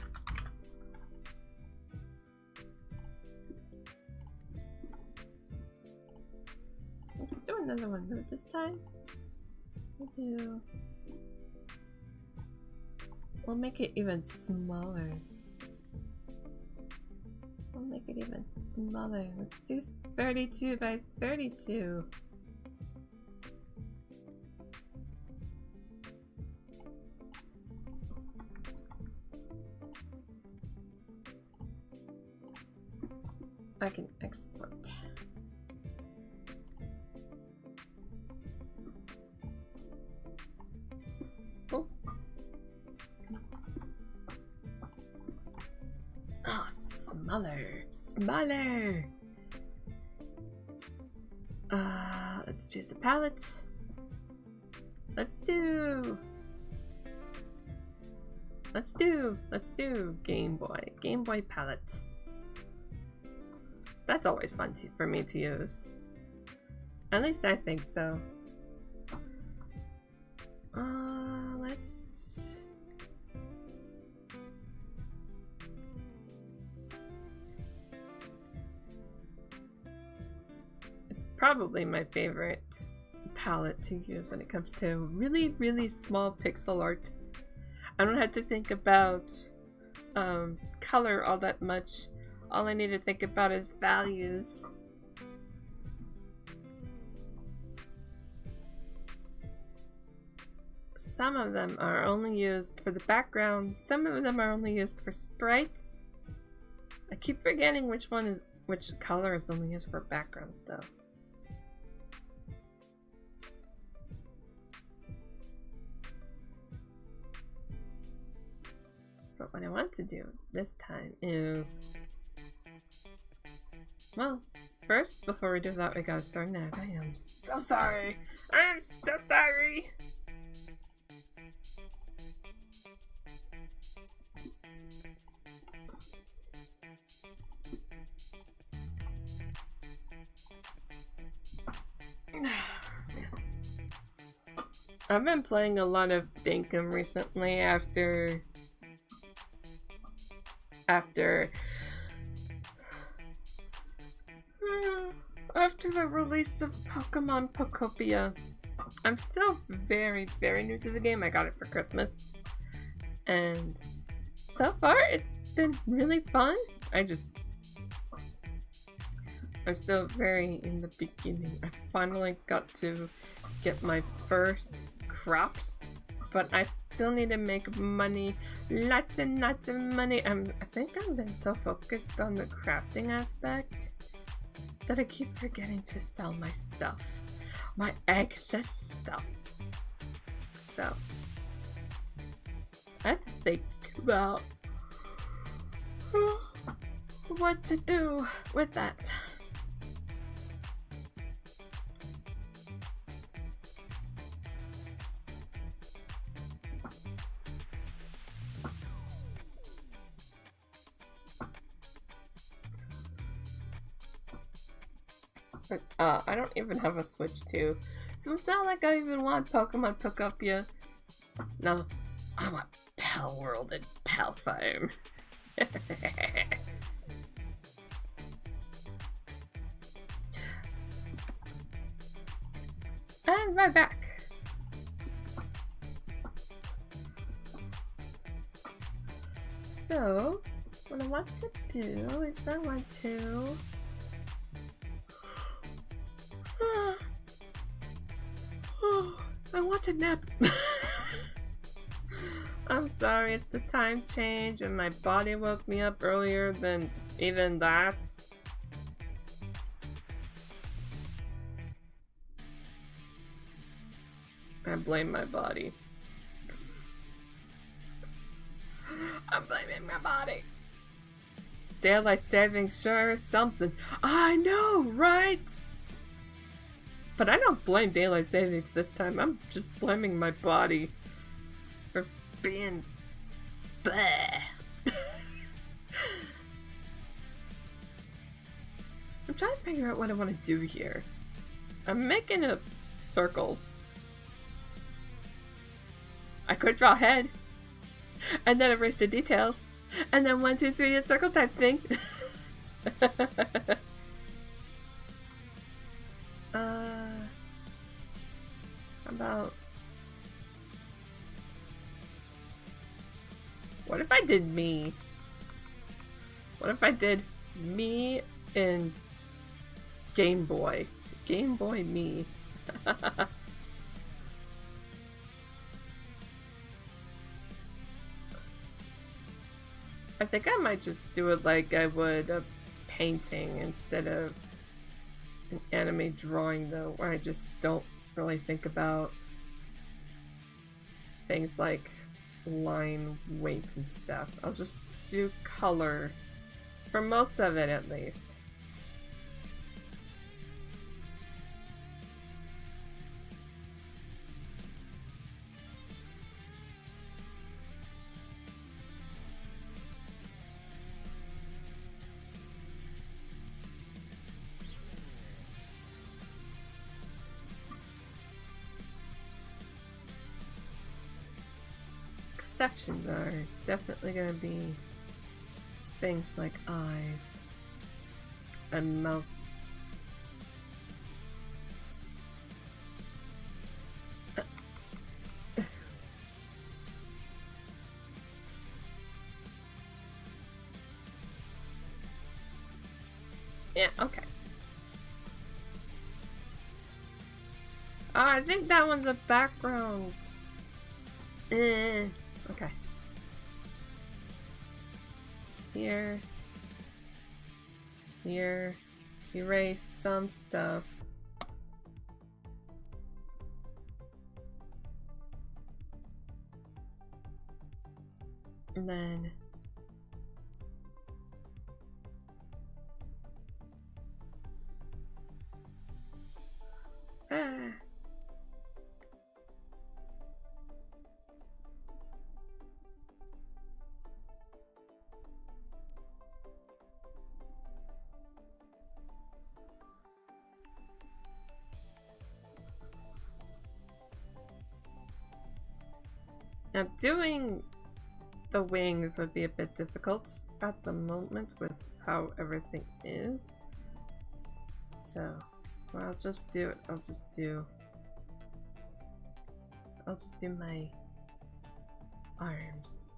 Let's do another one though this time. We'll make it even smaller. We'll make it even smaller. Let's do 32 by 32. I can export. Oh. Oh, smaller. Smaller. Let's choose the palettes. Let's do Game Boy palette. That's always fun for me to use. At least I think so. Let's... It's probably my favorite palette to use when it comes to really, really small pixel art. I don't have to think about color all that much. All I need to think about is values. Some of them are only used for the background. Some of them are only used for sprites. I keep forgetting which color is only used for backgrounds though. But what I want to do this time is... Well, first, before we do that, we gotta start now. I am so sorry! I'm so sorry! I've been playing a lot of Dinkum recently after the release of Pokemon Pokopia. I'm still very, very new to the game. I got it for Christmas. And so far, it's been really fun. I'm still very in the beginning. I finally got to get my first crops, but I still need to make money. Lots and lots of money. I think I've been so focused on the crafting aspect that I keep forgetting to sell my stuff. My excess stuff. So, I have to think about what to do with that. I don't even have a Switch 2, so it's not like I even want Pokemon Pokopia. No, I want Pal World and Pal Farm. And we're back. So, what I want to do is I want to... I want to nap. I'm sorry, it's the time change and my body woke me up earlier than even that. I blame my body. I'm blaming my body. Daylight savings sure is something. I know, right? But I don't blame daylight savings this time. I'm just blaming my body for being bleh. I'm trying to figure out what I want to do here. I'm making a circle. I could draw a head, and then erase the details, and then 1, 2, 3, a circle type thing. About... What if I did me? What if I did me in Game Boy? Game Boy me. I think I might just do it like I would painting instead of an anime drawing, though, where I just don't really think about things like line weights and stuff. I'll just do color for most of it, at least. Exceptions are definitely going to be things like eyes and mouth. Yeah, okay. Oh, I think that one's a background. Okay. Here. Here. Erase some stuff. And then now doing the wings would be a bit difficult at the moment with how everything is. So, well, I'll just do my arms.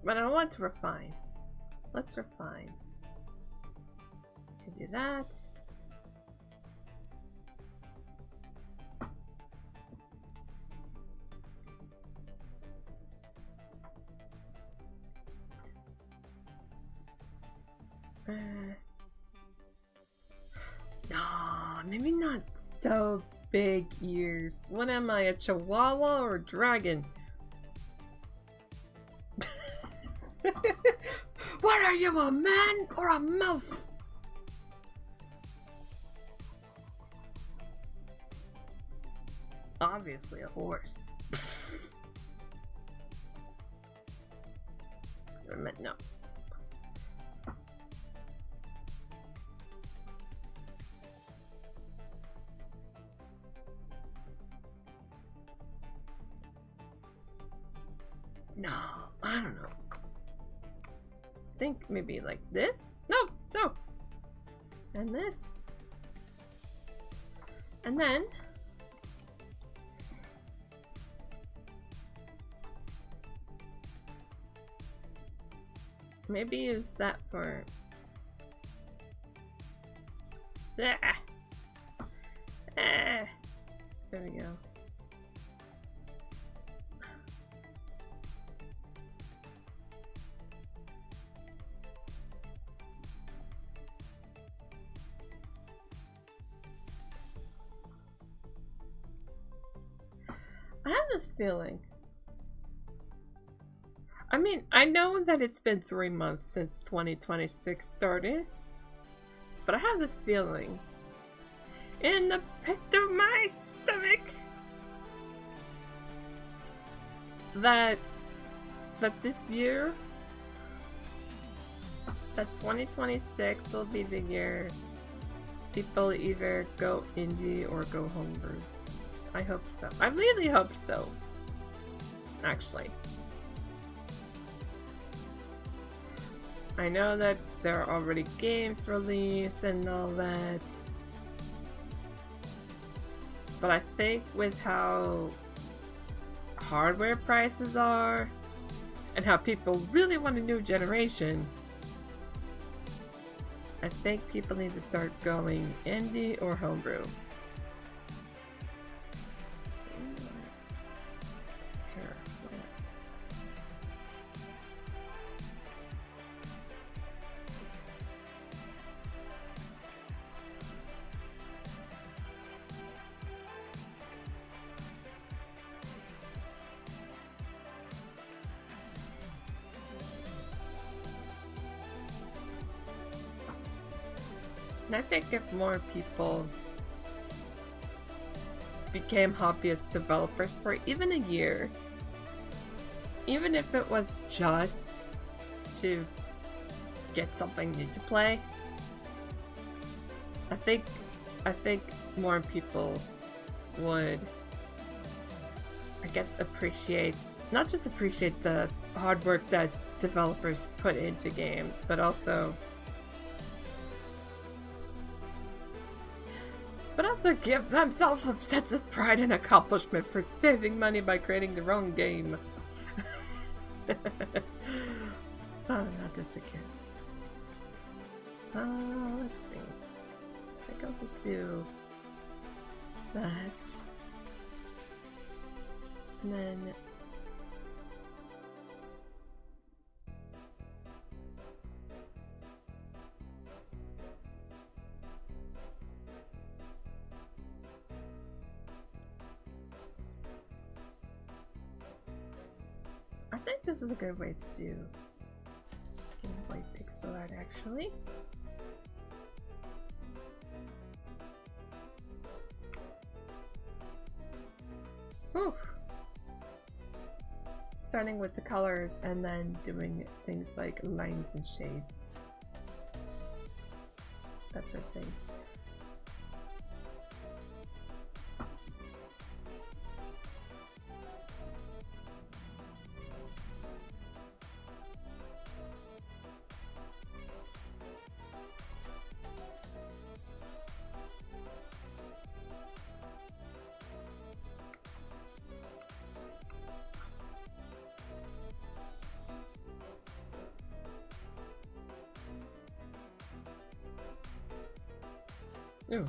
But I want to refine. Let's refine. Can do that. No, maybe not so big ears. What am I, a chihuahua or a dragon? What are you, a man or a mouse? Obviously a horse. No. No, I don't know. I think maybe like this? No. And this. And then maybe use that for there we go. I have this feeling. I mean, I know that it's been 3 months since 2026 started, but I have this feeling in the pit of my stomach that this year, that 2026 will be the year people either go indie or go homebrew. I hope so. I really hope so. Actually. I know that there are already games released and all that. But I think with how hardware prices are and how people really want a new generation, I think people need to start going indie or homebrew. Sure. And I think if more people became hobbyist developers for even a year, even if it was just to get something new to play, I think more people would, I guess, not just appreciate the hard work that developers put into games, but also give themselves a sense of pride and accomplishment for saving money by creating their own game. Oh, not this again. Let's see. I think I'll just do that. And then I think this is a good way to do Game Boy pixel art, actually. Oof. Starting with the colors and then doing things like lines and shades. That's our thing. Ooh.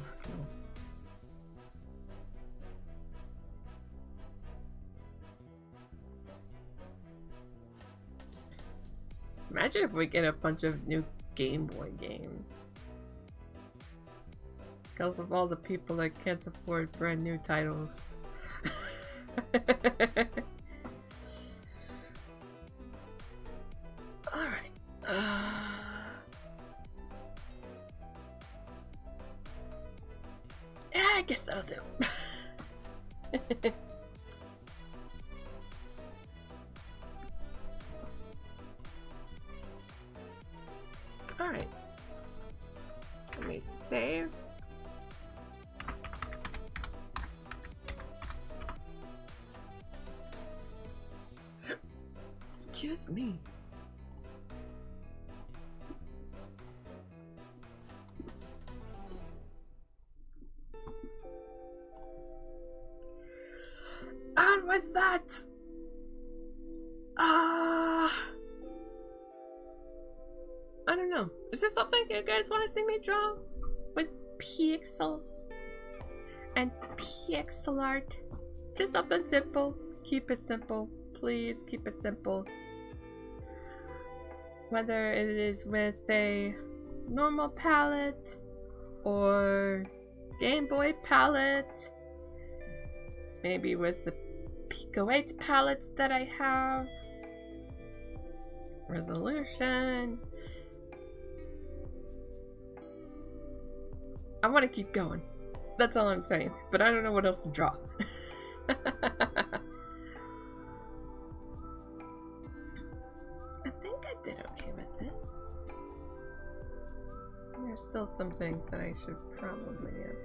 Imagine if we get a bunch of new Game Boy games. Because of all the people that can't afford brand new titles. Alright. Yeah, I guess that'll do. Alright. Let me save. Excuse me. And with that, I don't know. Is there something you guys want to see me draw with pixels and pixel art? Just something simple. Keep it simple. Please keep it simple. Whether it is with a normal palette or Game Boy palette, maybe with the Pico 8 palettes that I have, resolution. I want to keep going. That's all I'm saying. But I don't know what else to draw. I think I did okay with this. There's still some things that I should probably have.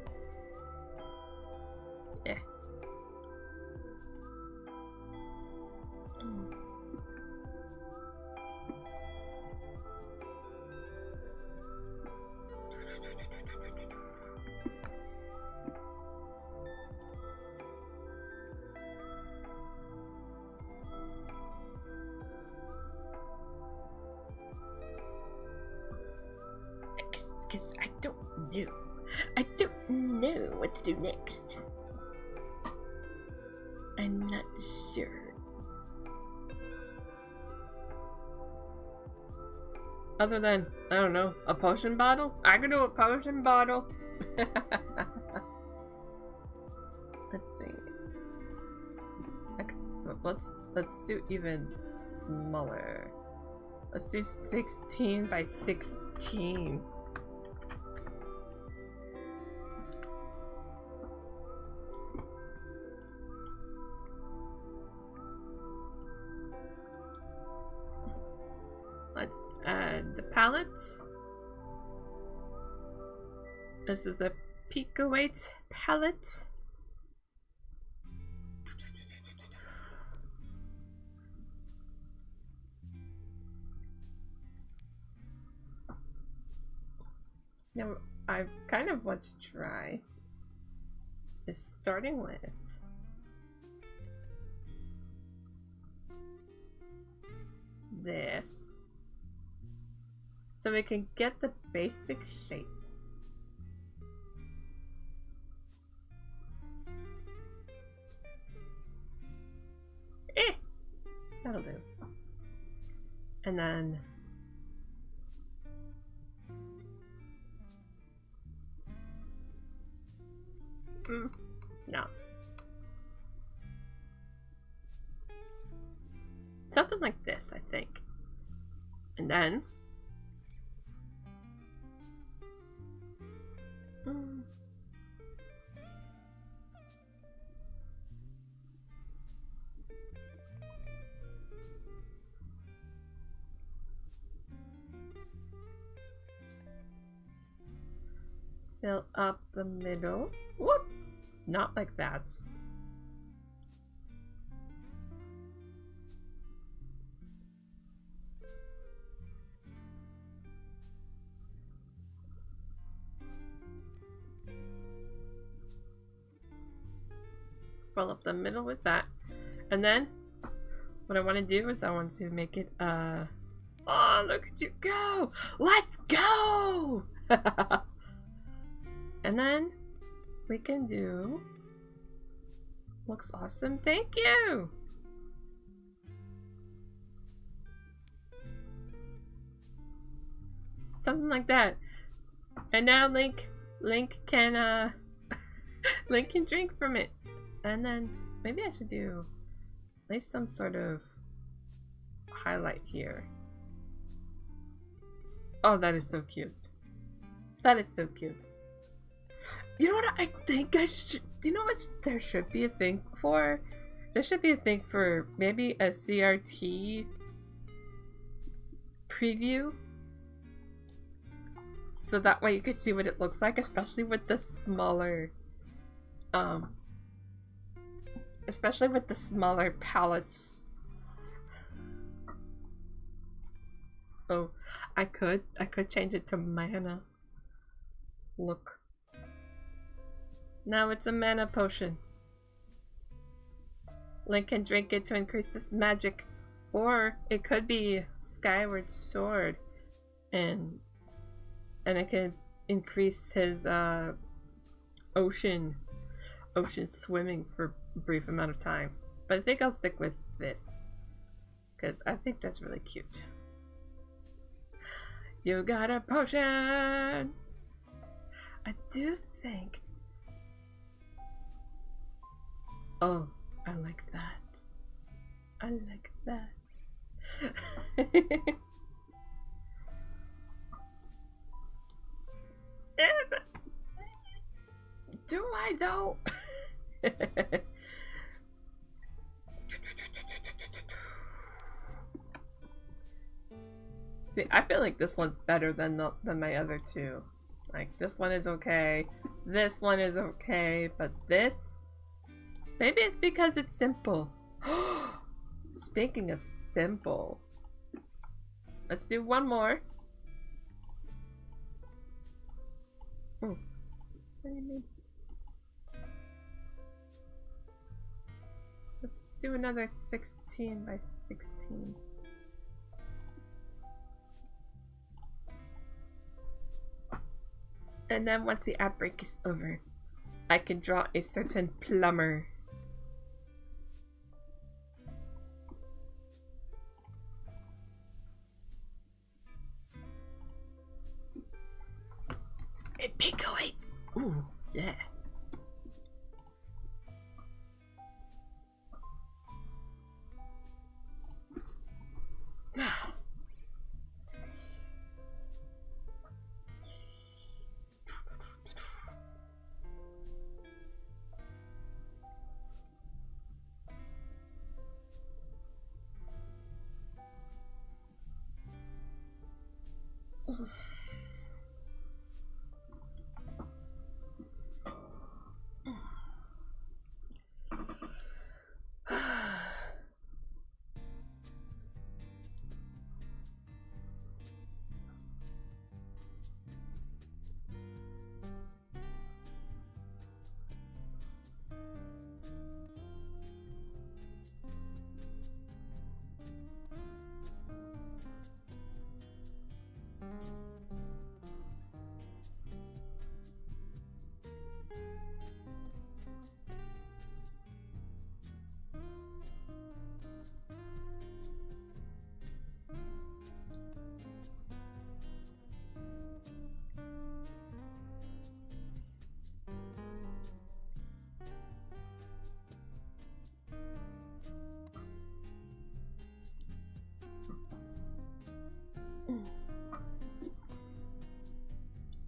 Yeah. Because I don't know. I don't know what to do next. I'm not sure. Other than, I don't know, a potion bottle? I could do a potion bottle. Let's see. Let's do even smaller. Let's do 16 by 16. let's add the palette. This is a Pico 8 palette. Now, I kind of want to try is starting with this, so we can get the basic shape. That'll do. And then no. Something like this, I think. And then fill up the middle. Whoop! Not like that. Fill up the middle with that. And then what I want to do is I want to make it oh, look at you go! Let's go! And then we can do, looks awesome, thank you! Something like that. And now Link can Link can drink from it. And then maybe I should do at least some sort of highlight here. Oh, that is so cute. That is so cute. You know what I think I should, you know what there should be a thing for? There should be a thing for maybe a CRT preview. So that way you could see what it looks like, especially with the smaller palettes. Oh, I could change it to mana. Look. Now it's a mana potion. Link can drink it to increase his magic. Or it could be Skyward Sword. And it can increase his ocean swimming for a brief amount of time. But I think I'll stick with this, because I think that's really cute. You got a potion! I do think... Oh, I like that. I like that. Do I though? See, I feel like this one's better than my other two. Like, this one is okay, this one is okay, but this, maybe it's because it's simple. Speaking of simple, let's do one more. What do you mean? Let's do another 16 by 16. And then once the outbreak is over, I can draw a certain plumber. A Pico 8! Ooh, yeah.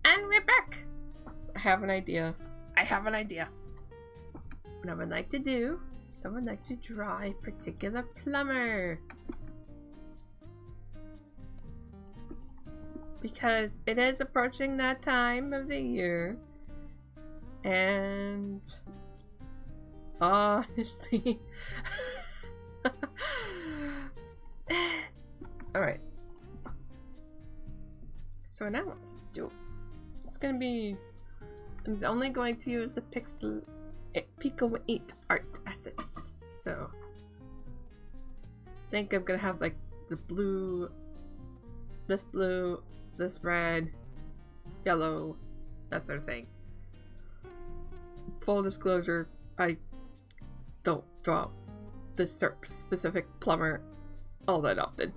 And we're back! I have an idea. What I would like to do is I would like to draw a particular plumber. Because it is approaching that time of the year. And honestly. Alright. So now what to do? It's gonna be. I'm only going to use the Pico 8 art assets. So I think I'm gonna have like the blue, this red, yellow, that sort of thing. Full disclosure, I don't draw this specific plumber all that often.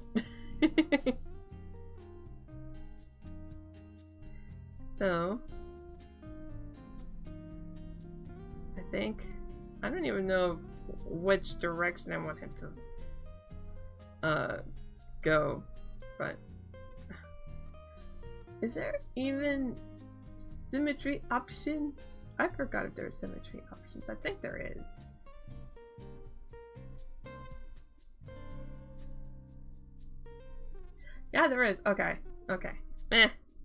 So I don't even know which direction I want him to go, but is there even symmetry options? I forgot if there are symmetry options. I think there is. Yeah, there is. Okay.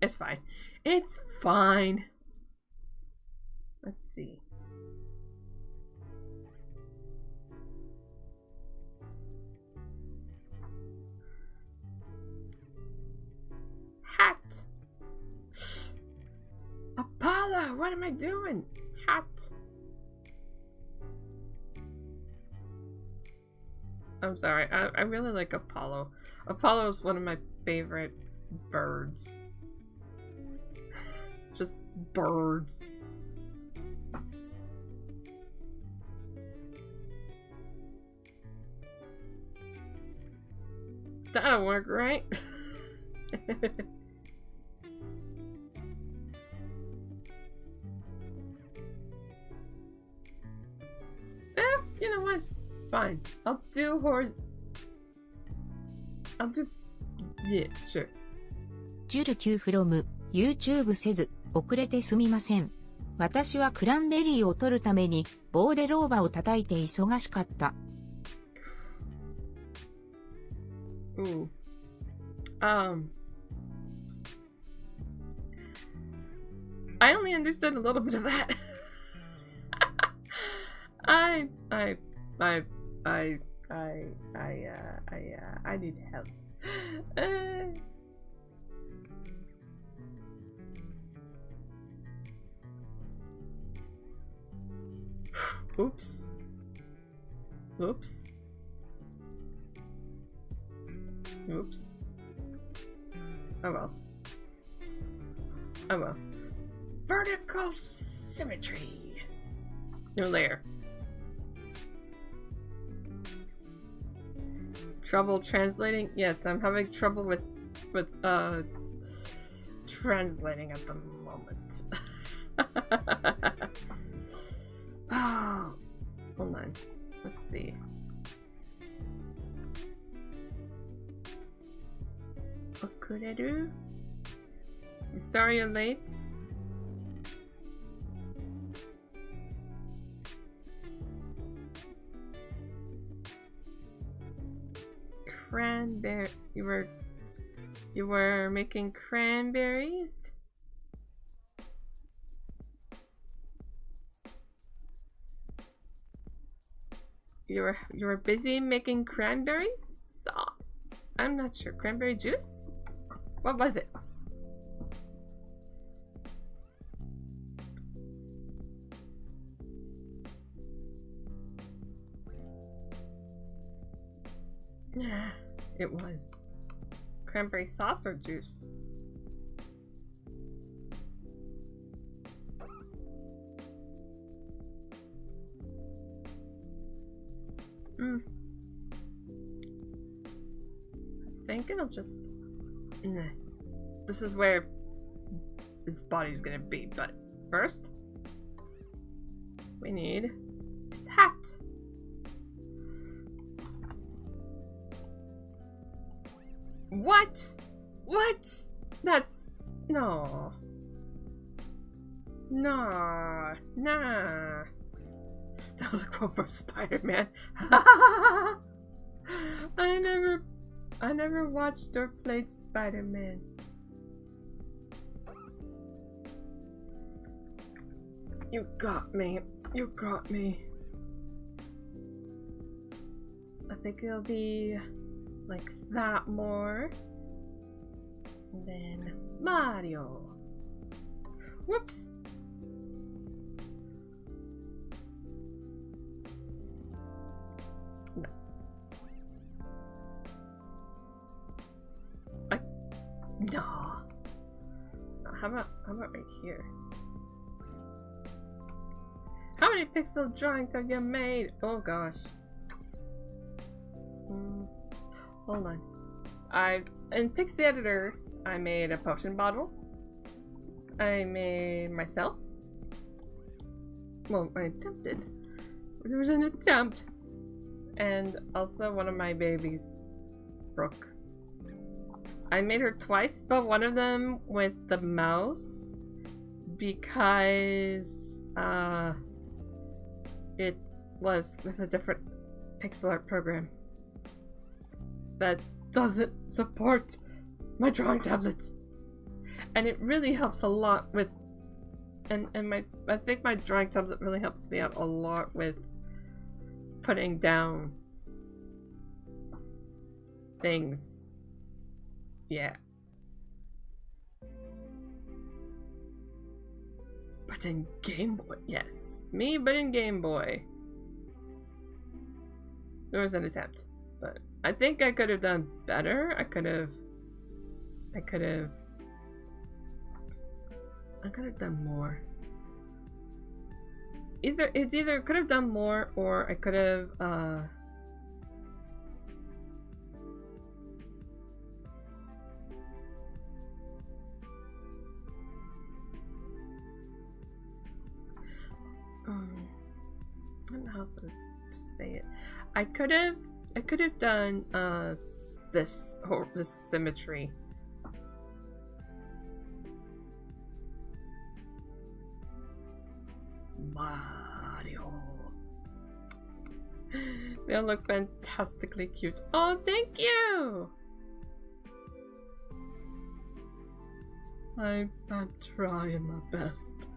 It's fine. It's fine. Let's see. Hat. Apollo, what am I doing? Hat. I'm sorry. I really like Apollo. Apollo is one of my favorite birds. Just birds. That'll work, right? You know what? Fine. I'll do yeah, sure. 19 from YouTube せず、遅れてすみません。私はクランベリーを取るために棒で老婆を叩いて忙しかった。Ooh. I only understood a little bit of that. I need help. Oops. Oops. Oops. Oh well. Oh well. Vertical symmetry. New layer. Trouble translating? Yes, I'm having trouble with translating at the moment. Oh, hold on. Let's see. Okureru? Sorry you're late. Cranberry. You were You were making cranberries? You were busy making cranberry sauce. I'm not sure. Cranberry juice? What was it? Yeah, it was. Cranberry sauce or juice? I think it'll just... Nah. This is where his body's gonna be, but first we need his hat. What? What? That's... No. Nah. Nah. That was a quote from Spider-Man. I never watched or played Spider-Man. You got me. You got me. I think it'll be like that more. And then Mario. Whoops. No. No. How about right here? How many pixel drawings have you made? Oh gosh. Hold on. In Pixie Editor, I made a potion bottle. I made myself. Well, I attempted. There was an attempt. And also one of my babies, Brooke. I made her twice, but one of them with the mouse because it was with a different pixel art program that doesn't support my drawing tablet, and it really helps a lot with I think my drawing tablet really helps me out a lot with putting down things. Yeah. But in Game Boy, yes. Me, but in Game Boy. There was an attempt. But I think I could have done better. I could have done more. It's either could have done more or I could have I don't know how to say it. I could have done this symmetry. Mario. They'll look fantastically cute. Oh, thank you. I'm trying my best.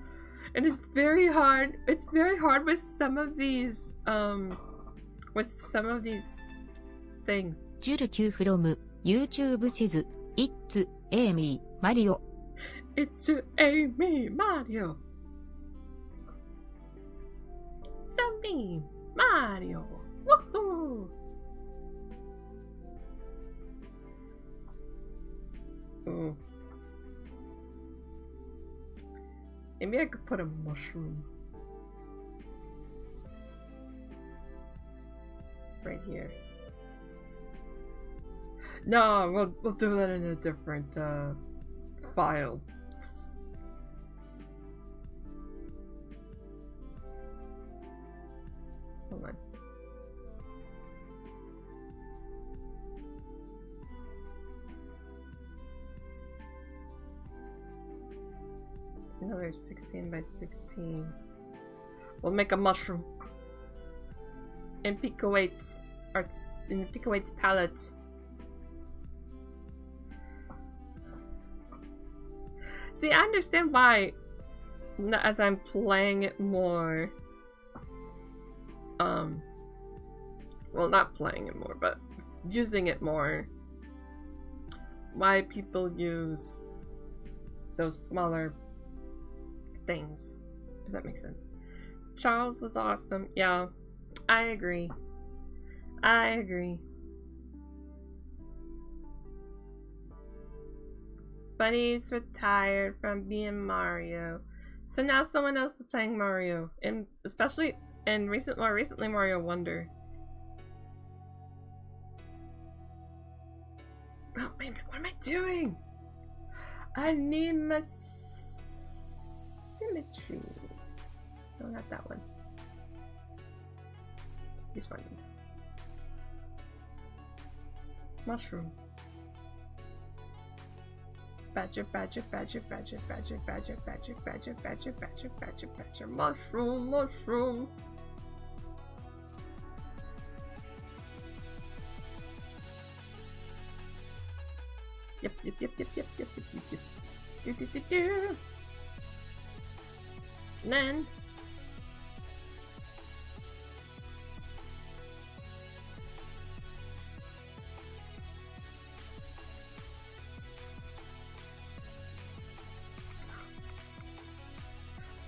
And it's very hard. It's very hard with some of these things. Jurku from YouTube says, It's Amy Mario. It's Amy Mario. It's me, Mario. Woohoo! Ooh. Maybe I could put a mushroom right here. No, we'll do that in a different file. Hold on. Another 16 by 16. We'll make a mushroom. In Pico 8 arts, in Pico 8's palette. See, I understand why, as I'm playing it more, well, not playing it more, but using it more, why people use those smaller things, if that makes sense. Charles was awesome. Yeah, I agree. I agree. Bunny's retired from being Mario, so now someone else is playing Mario, and especially in more recently Mario Wonder. Oh wait a minute, what am I doing? I need my symmetry. No, not that one. He's fine. Mushroom. Badger, badger, badger, badger, badger, badger, badger, badger, badger, badger, badger, badger, mushroom, mushroom. Yep, yep, yep, yep, yep, yep, yep, yep, yep. Do, do, do, do. And then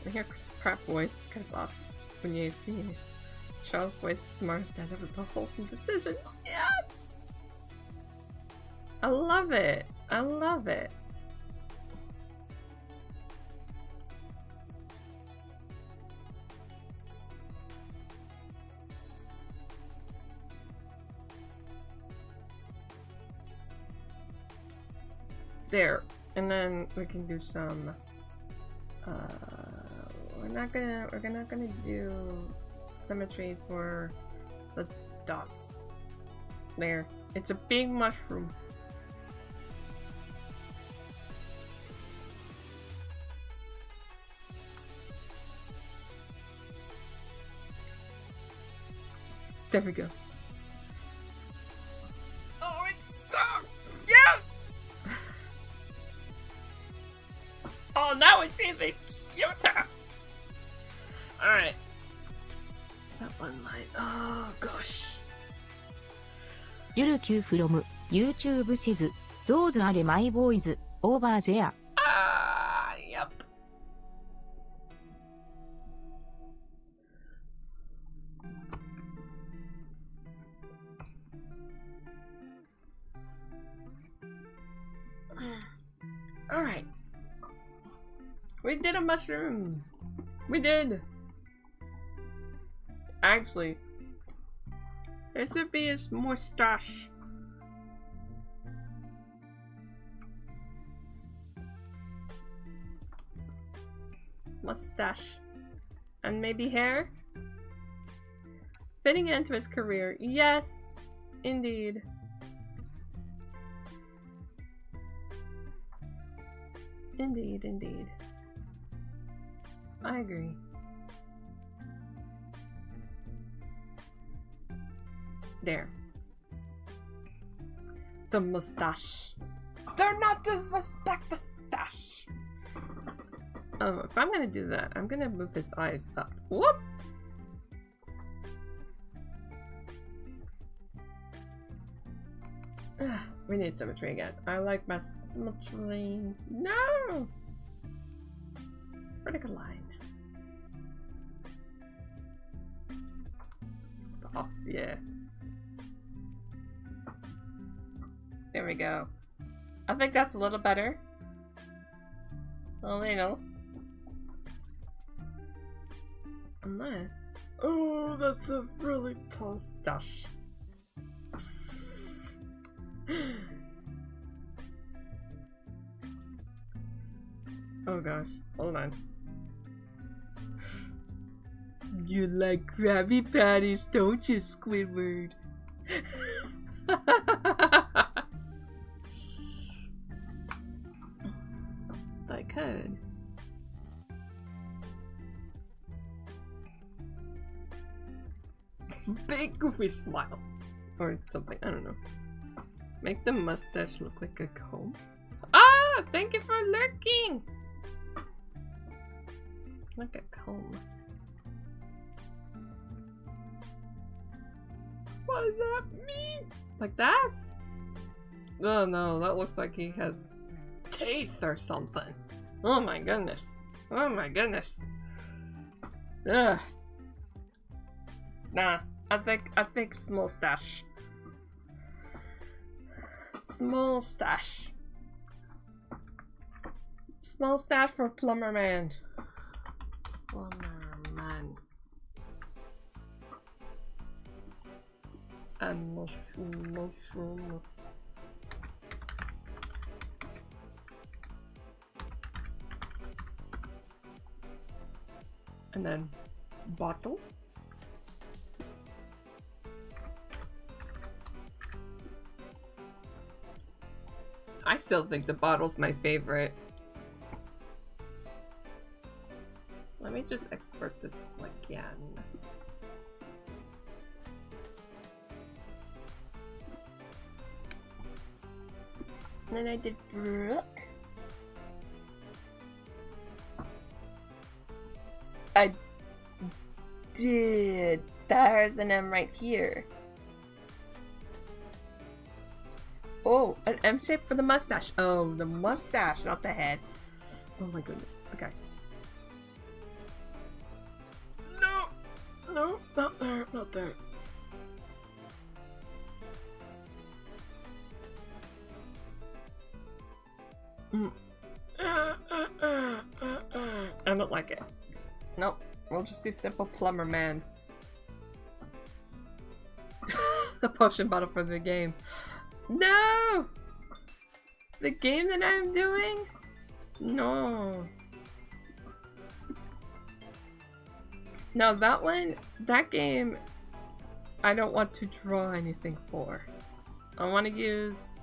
I hear Chris Pratt voice. It's kind of awesome when you see Charles' voice. Mars Dad. That was a wholesome decision. Yes, I love it. I love it. There, and then we can do some. We're not gonna do symmetry for the dots. There, it's a big mushroom. There we go. Oh, it's so cute! Oh, now it's even cuter! Alright. That one line. Oh, gosh. 19 from YouTube says, those are my boys, over there. Ah, yep. Alright. We did a mushroom. We did. Actually, there should be his mustache. Mustache. And maybe hair? Fitting into his career. Yes, indeed. Indeed, indeed. I agree. There. The mustache. Do not disrespect the stash. Oh, if I'm gonna do that, I'm gonna move his eyes up. Whoop! We need symmetry again. I like my symmetry. No! Vertical line. Off, yeah. There we go. I think that's a little better. A little. Unless... Oh, that's a really tall stash. Oh gosh, hold on. You like Krabby Patties, don't you, Squidward? I could. Big goofy smile. Or something, I don't know. Make the mustache look like a comb. Ah! Thank you for lurking! Like a comb. What does that mean? Like that? Oh no, that looks like he has teeth or something. Oh my goodness. Oh my goodness. Ugh. Nah, I think small stash. Small stash. Small stash for Plumber Man. Plumber Man. And mushroom. And then bottle. I still think the bottle's my favorite. Let me just export this again. And then I did Brooke. I did. There's an M right here. Oh, an M shape for the mustache. Oh, the mustache, not the head. Oh my goodness. Okay. No, no, not there, not there. I don't like it. Nope, we'll just do simple Plumber Man. The potion bottle for the game. No! The game that I'm doing? No. No, that one, that game, I don't want to draw anything for. I want to use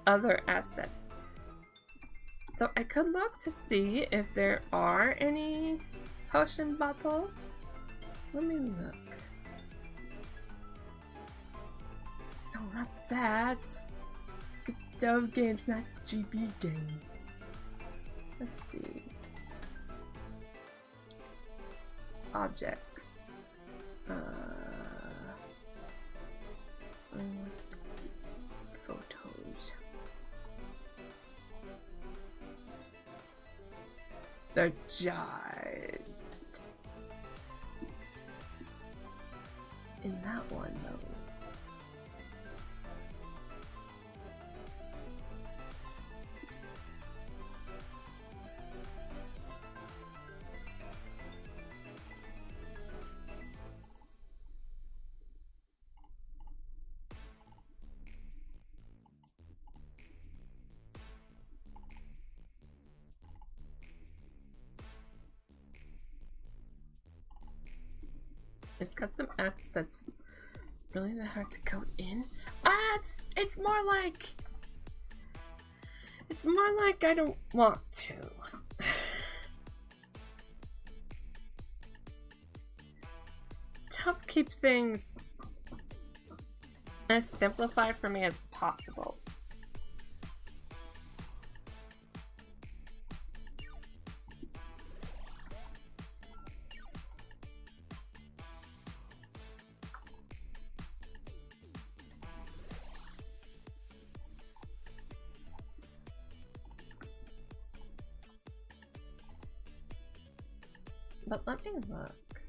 other assets. So I could look to see if there are any potion bottles. Let me look. No, not that. Dove games, not GB games. Let's see. Objects. Photos. They're jars. In that one, though. It's got some accents. Really that hard to code in? It's more like I don't want to. To help keep things as simplified for me as possible. But let me look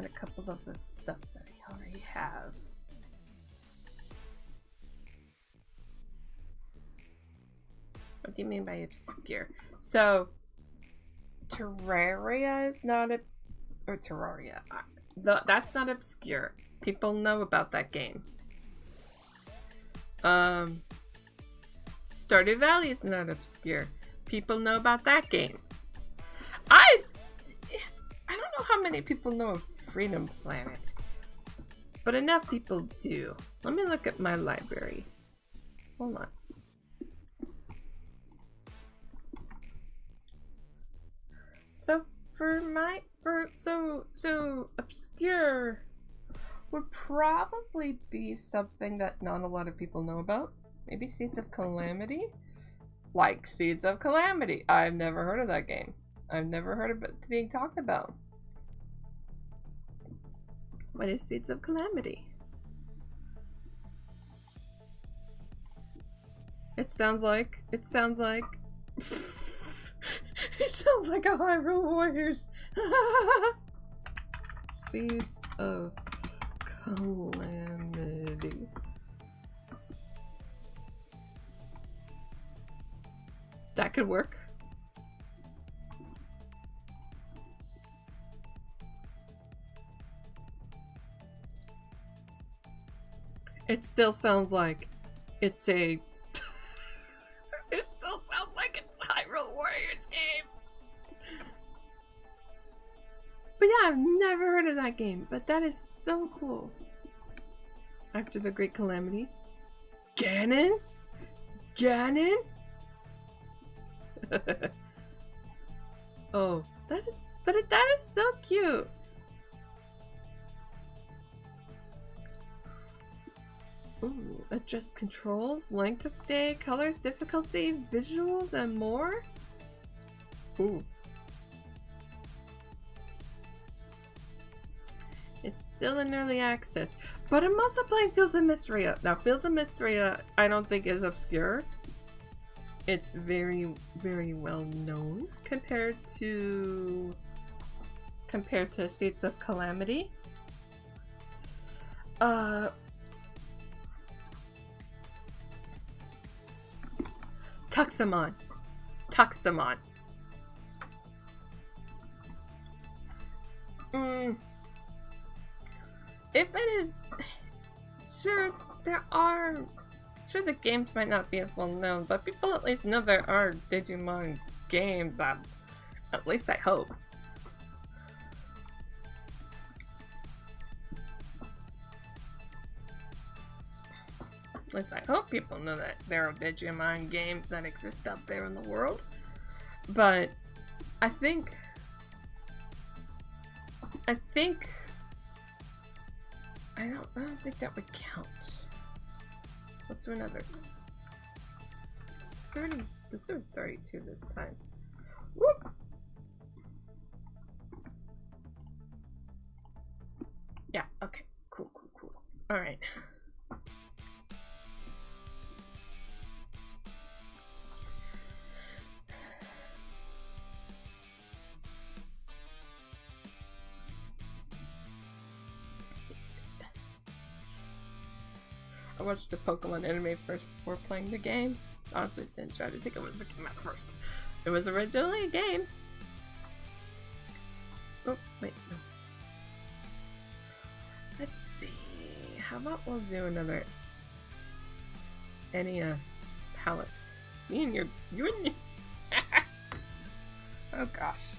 at a couple of the stuff that I already have. What do you mean by obscure? So, Terraria is not or Terraria. That's not obscure. People know about that game. Stardew Valley is not obscure. People know about that game. I don't know how many people know of Freedom Planet, but enough people do. Let me look at my library. Hold on. So so obscure would probably be something that not a lot of people know about. Maybe Seeds of Calamity? Like Seeds of Calamity. I've never heard of that game. I've never heard of it being talked about. What is Seeds of Calamity? It sounds like it sounds like a Hyrule Warriors. Seeds of Calamity. That could work. It still sounds like it's a it still sounds like it's a Hyrule Warriors game. But yeah, I've never heard of that game, but that is so cool. After the Great Calamity. Ganon? Ganon? Oh, that is so cute. Ooh, adjust controls, length of day, colors, difficulty, visuals, and more. Ooh. It's still in early access, but I'm also playing Fields of Mysteria. Now, Fields of Mysteria, I don't think is obscure. It's very, very well known compared to Seeds of Calamity. Tuxamon. If it is, sure the games might not be as well known, but people at least know there are Digimon games. At least I hope. At least I hope people know that there are Digimon games that exist out there in the world. But I don't think that would count. Let's do another 30. Let's do 32 this time. Whoop! Yeah, okay. Cool. Alright. I watched the Pokemon anime first before playing the game. Honestly, didn't try to think it was a game at first. It was originally a game. Oh, wait, no. Let's see. How about we'll do another NES palette? You and your oh gosh.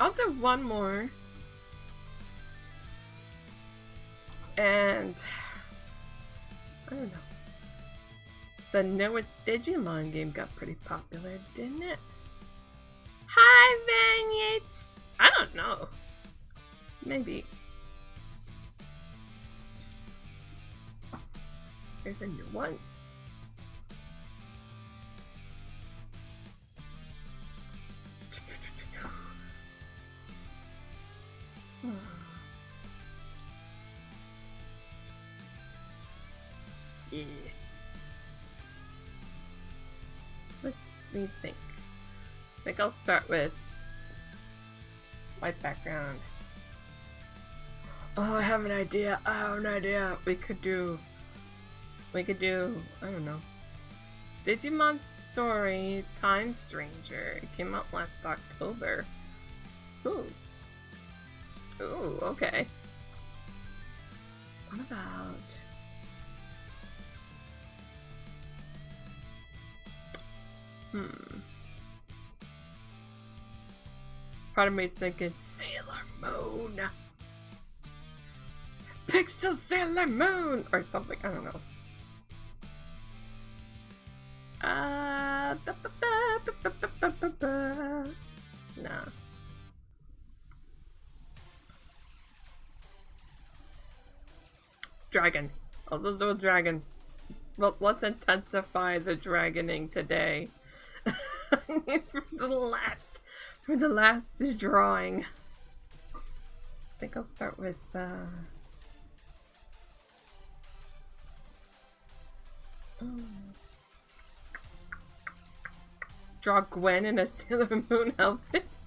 I'll do one more. And I don't know. The newest Digimon game got pretty popular, didn't it? Hi, Vanyate! I don't know. Maybe. There's a new one. Yeah. Let's me think. I think I'll start with white background. Oh, I have an idea. We could do, I don't know. Digimon Story Time Stranger. It came out last October. Ooh, okay. What about... Part of me is thinking Sailor Moon. Pixel Sailor Moon! Or something, I don't know. Nah. dragon. I'll just do a dragon. Well, let's intensify the dragoning today. for the last drawing. I think I'll start with draw Gwen in a Sailor Moon outfit.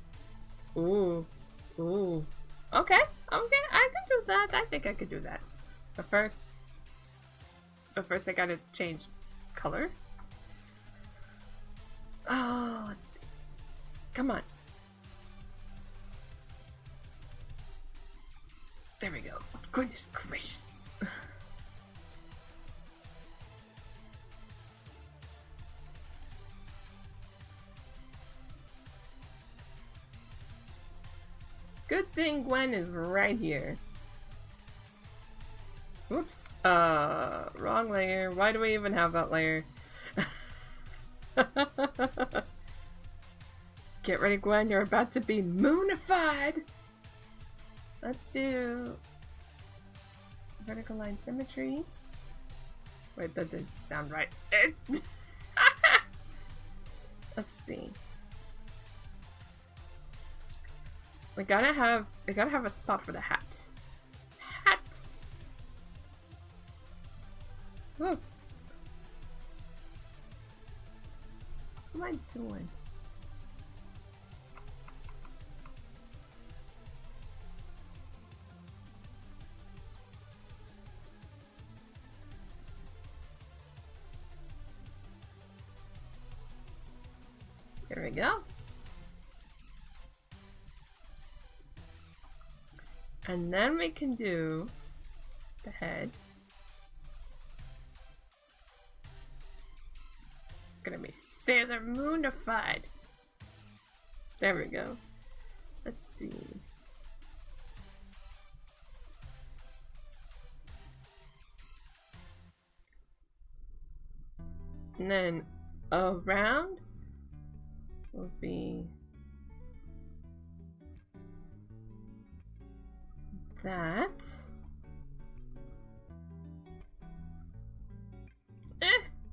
Ooh. Ooh. Okay. Okay. I can do that. I think I could do that. But first I gotta change color. Oh, let's see. Come on. There we go. Goodness gracious. Good thing Gwen is right here. Whoops. Wrong layer. Why do we even have that layer? Get ready, Gwen. You're about to be moonified. Let's do vertical line symmetry. Wait, that didn't sound right. Let's see. We gotta have a spot for the hat. Hat. Whoa. What am I doing? There we go. And then we can do the head. Gonna be Sailor Moonified. There we go. Let's see. And then around will be that.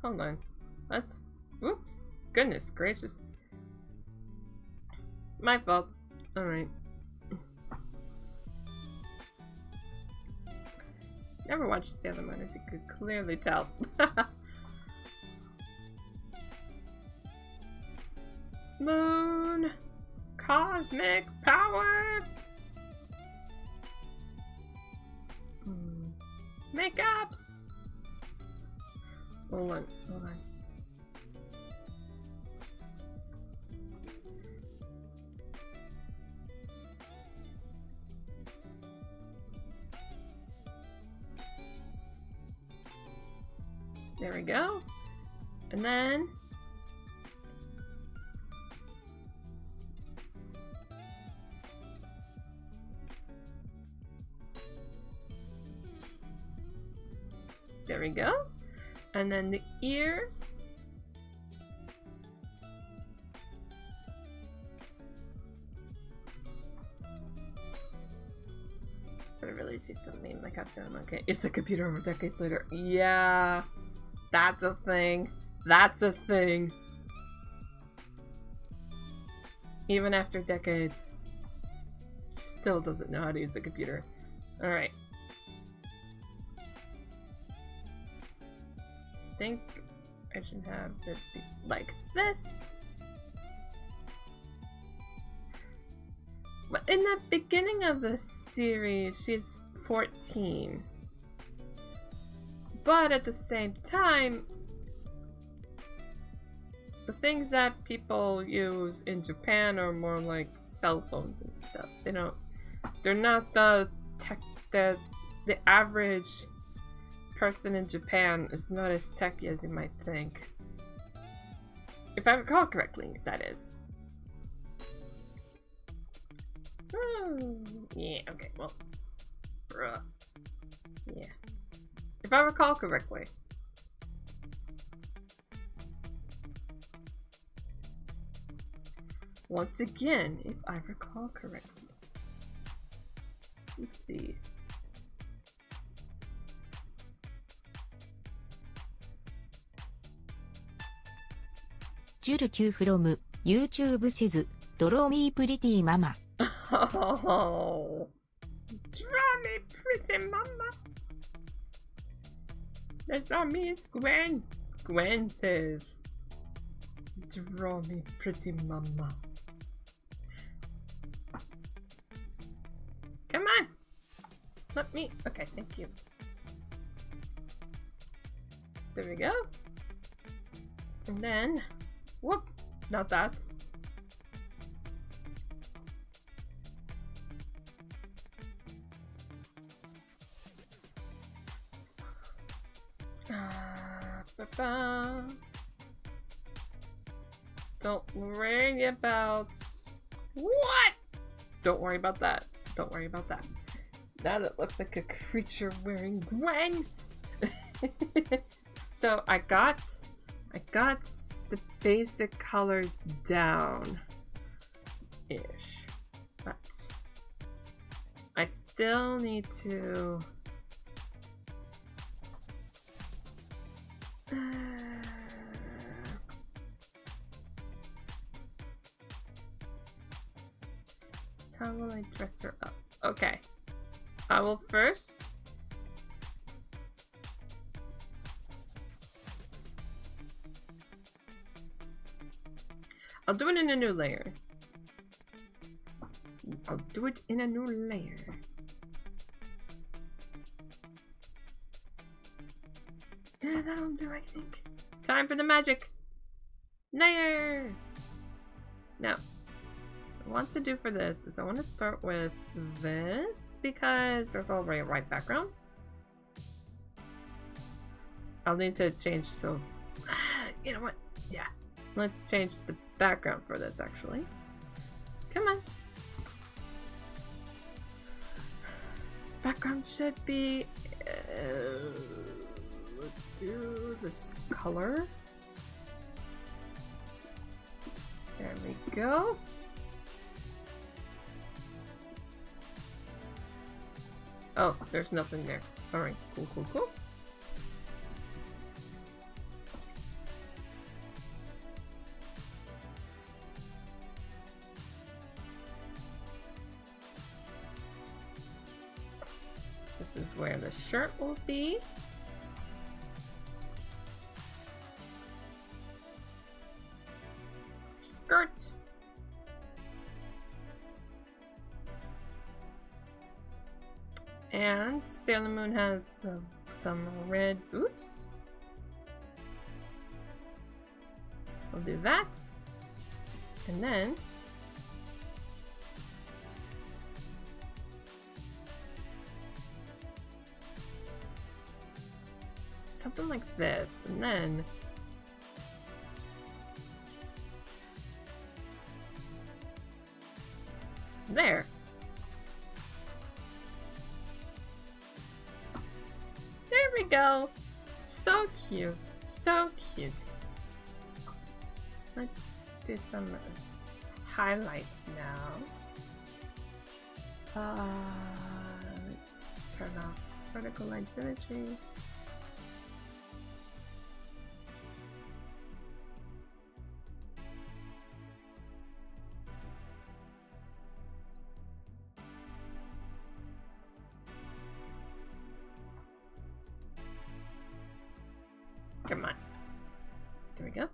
Hold on. Let's. Oops. Goodness gracious. My fault. Alright. Never watched Sailor Moon, as you could clearly tell. Moon. Cosmic power. Makeup. Hold on. Hold on. There we go. And then there we go. And then the ears. But I really see something like how sound okay. It's the computer over decades later. Yeah. That's a thing. That's a thing. Even after decades, she still doesn't know how to use a computer. Alright. I think I should have it be like this. But in the beginning of the series, she's 14. But at the same time, the things that people use in Japan are more like cell phones and stuff. They're not the average person in Japan is not as techy as you might think. If I recall correctly, that is. Yeah, okay, well. Yeah. If I recall correctly. Once again, if I recall correctly. Let's see. 19 from YouTube says, Draw me pretty mama. Oh, draw me pretty mama. That's not me, it's Gwen. Gwen says, draw me pretty mama. Come on. Let me. Okay, thank you. There we go. And then, whoop, not that. Don't worry about what? Don't worry about that. Don't worry about that. Now that looks like a creature wearing Gwen. So I got the basic colors down ish, but I still need to how will I dress her up? Okay, I will first I'll do it in a new layer. I'll do it in a new layer. Yeah, that'll do, I think. Time for the magic layer! Now, what I want to do for this is I want to start with this because there's already a white background. I'll need to change, so you know what? Yeah, let's change the background for this actually. Come on. Background should be let's do this color. There we go. Oh, there's nothing there. Alright, cool, cool, cool. This is where the shirt will be. Skirt. And Sailor Moon has some red boots. We'll do that. And then something like this, and then there. There we go. So cute. So cute. Let's do some highlights now. Let's turn off vertical line symmetry. Come on. There we go.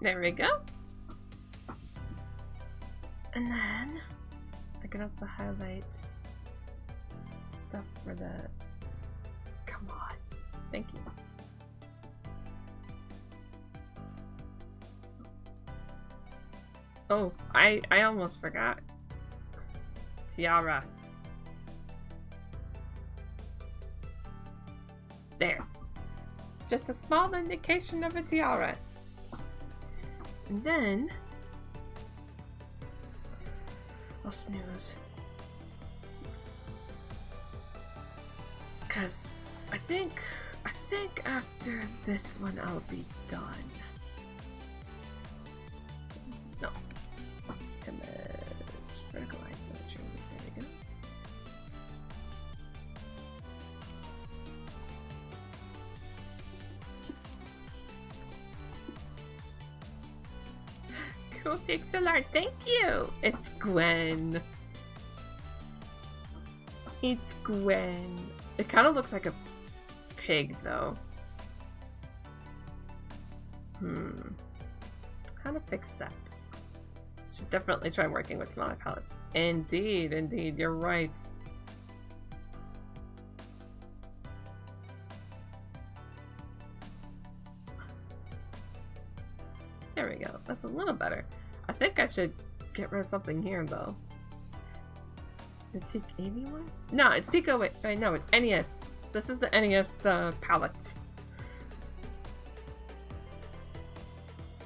There we go. And then I can also highlight stuff for the... Come on. Thank you. Oh, I almost forgot. Tiara. There. Just a small indication of a tiara. And then I'll snooze. 'Cause I think after this one I'll be done. No. Come cool pixel art. Thank you. It's Gwen. It's Gwen. It kind of looks like a pig, though. How to fix that? Should definitely try working with smaller palettes. Indeed, indeed, you're right. There we go. That's a little better. I think I should get rid of something here, though. The Take 80 one? No, it's Pico. Wait, no, it's NES. This is the NES palette.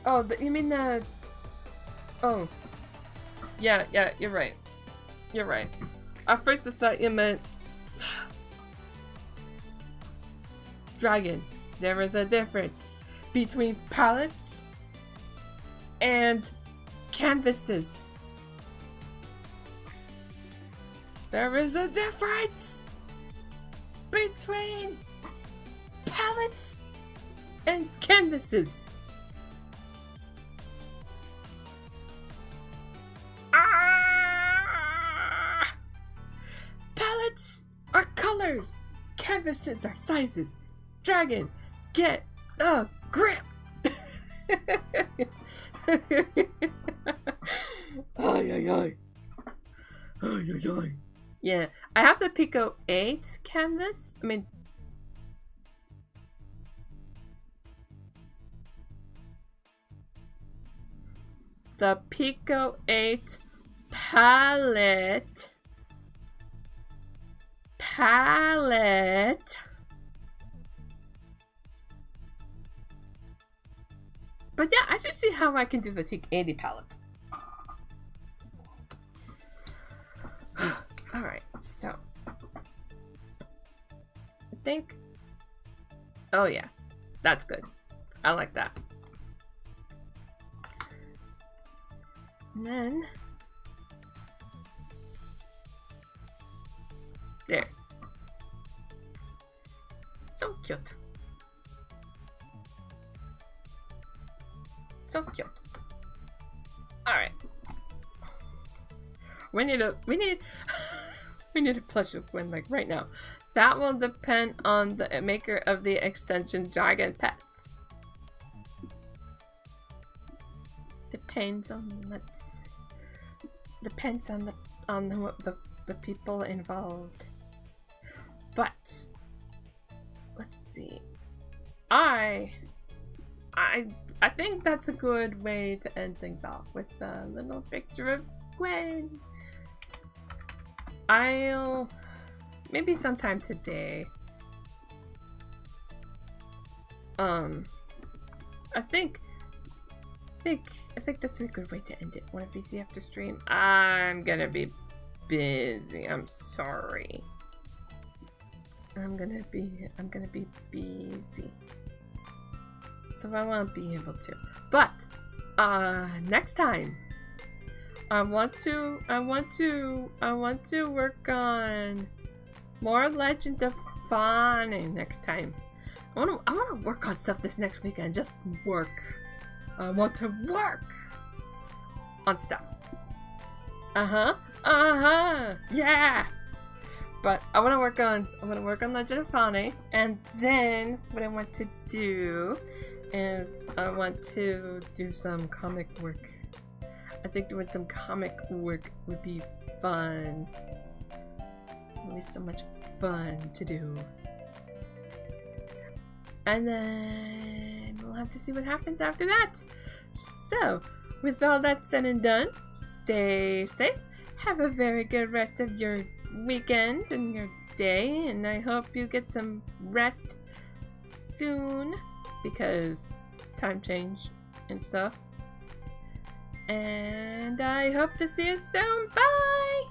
Oh, you mean the... Oh. Yeah, you're right. You're right. At first I thought you meant... Dragon. There is a difference between palettes and canvases. There is a difference between palettes and canvases. Palettes are colors, canvases are sizes. Dragon, get a grip! Ay, ay, ay. Ay, ay, ay. Yeah, I have the Pico 8 canvas. I mean, the Pico 8 palette. But yeah, I should see how I can do the Take 80 palette. Alright, so I think, oh yeah, that's good. I like that. And then there. So cute. So cute. Alright. We need a plush of Gwen like right now. That will depend on the maker of the extension Dragon Pets. Depends on the people involved. But let's see. I think that's a good way to end things off with a little picture of Gwen. I'll maybe sometime today. I think that's a good way to end it. Want to busy after stream? I'm gonna be busy. I'm sorry. I'm gonna be busy. So I won't be able to. But next time I want to work on more Legend of Fauna next time. I wanna work on stuff this next weekend. Just work. I want to work on stuff. Yeah. But I want to work on Legend of Fauna, and then what I want to do is I want to do some comic work. I think doing some comic work would be fun. It would be so much fun to do. And then we'll have to see what happens after that. So, with all that said and done, stay safe. Have a very good rest of your weekend and your day, and I hope you get some rest soon because time change and stuff. And I hope to see you soon. Bye!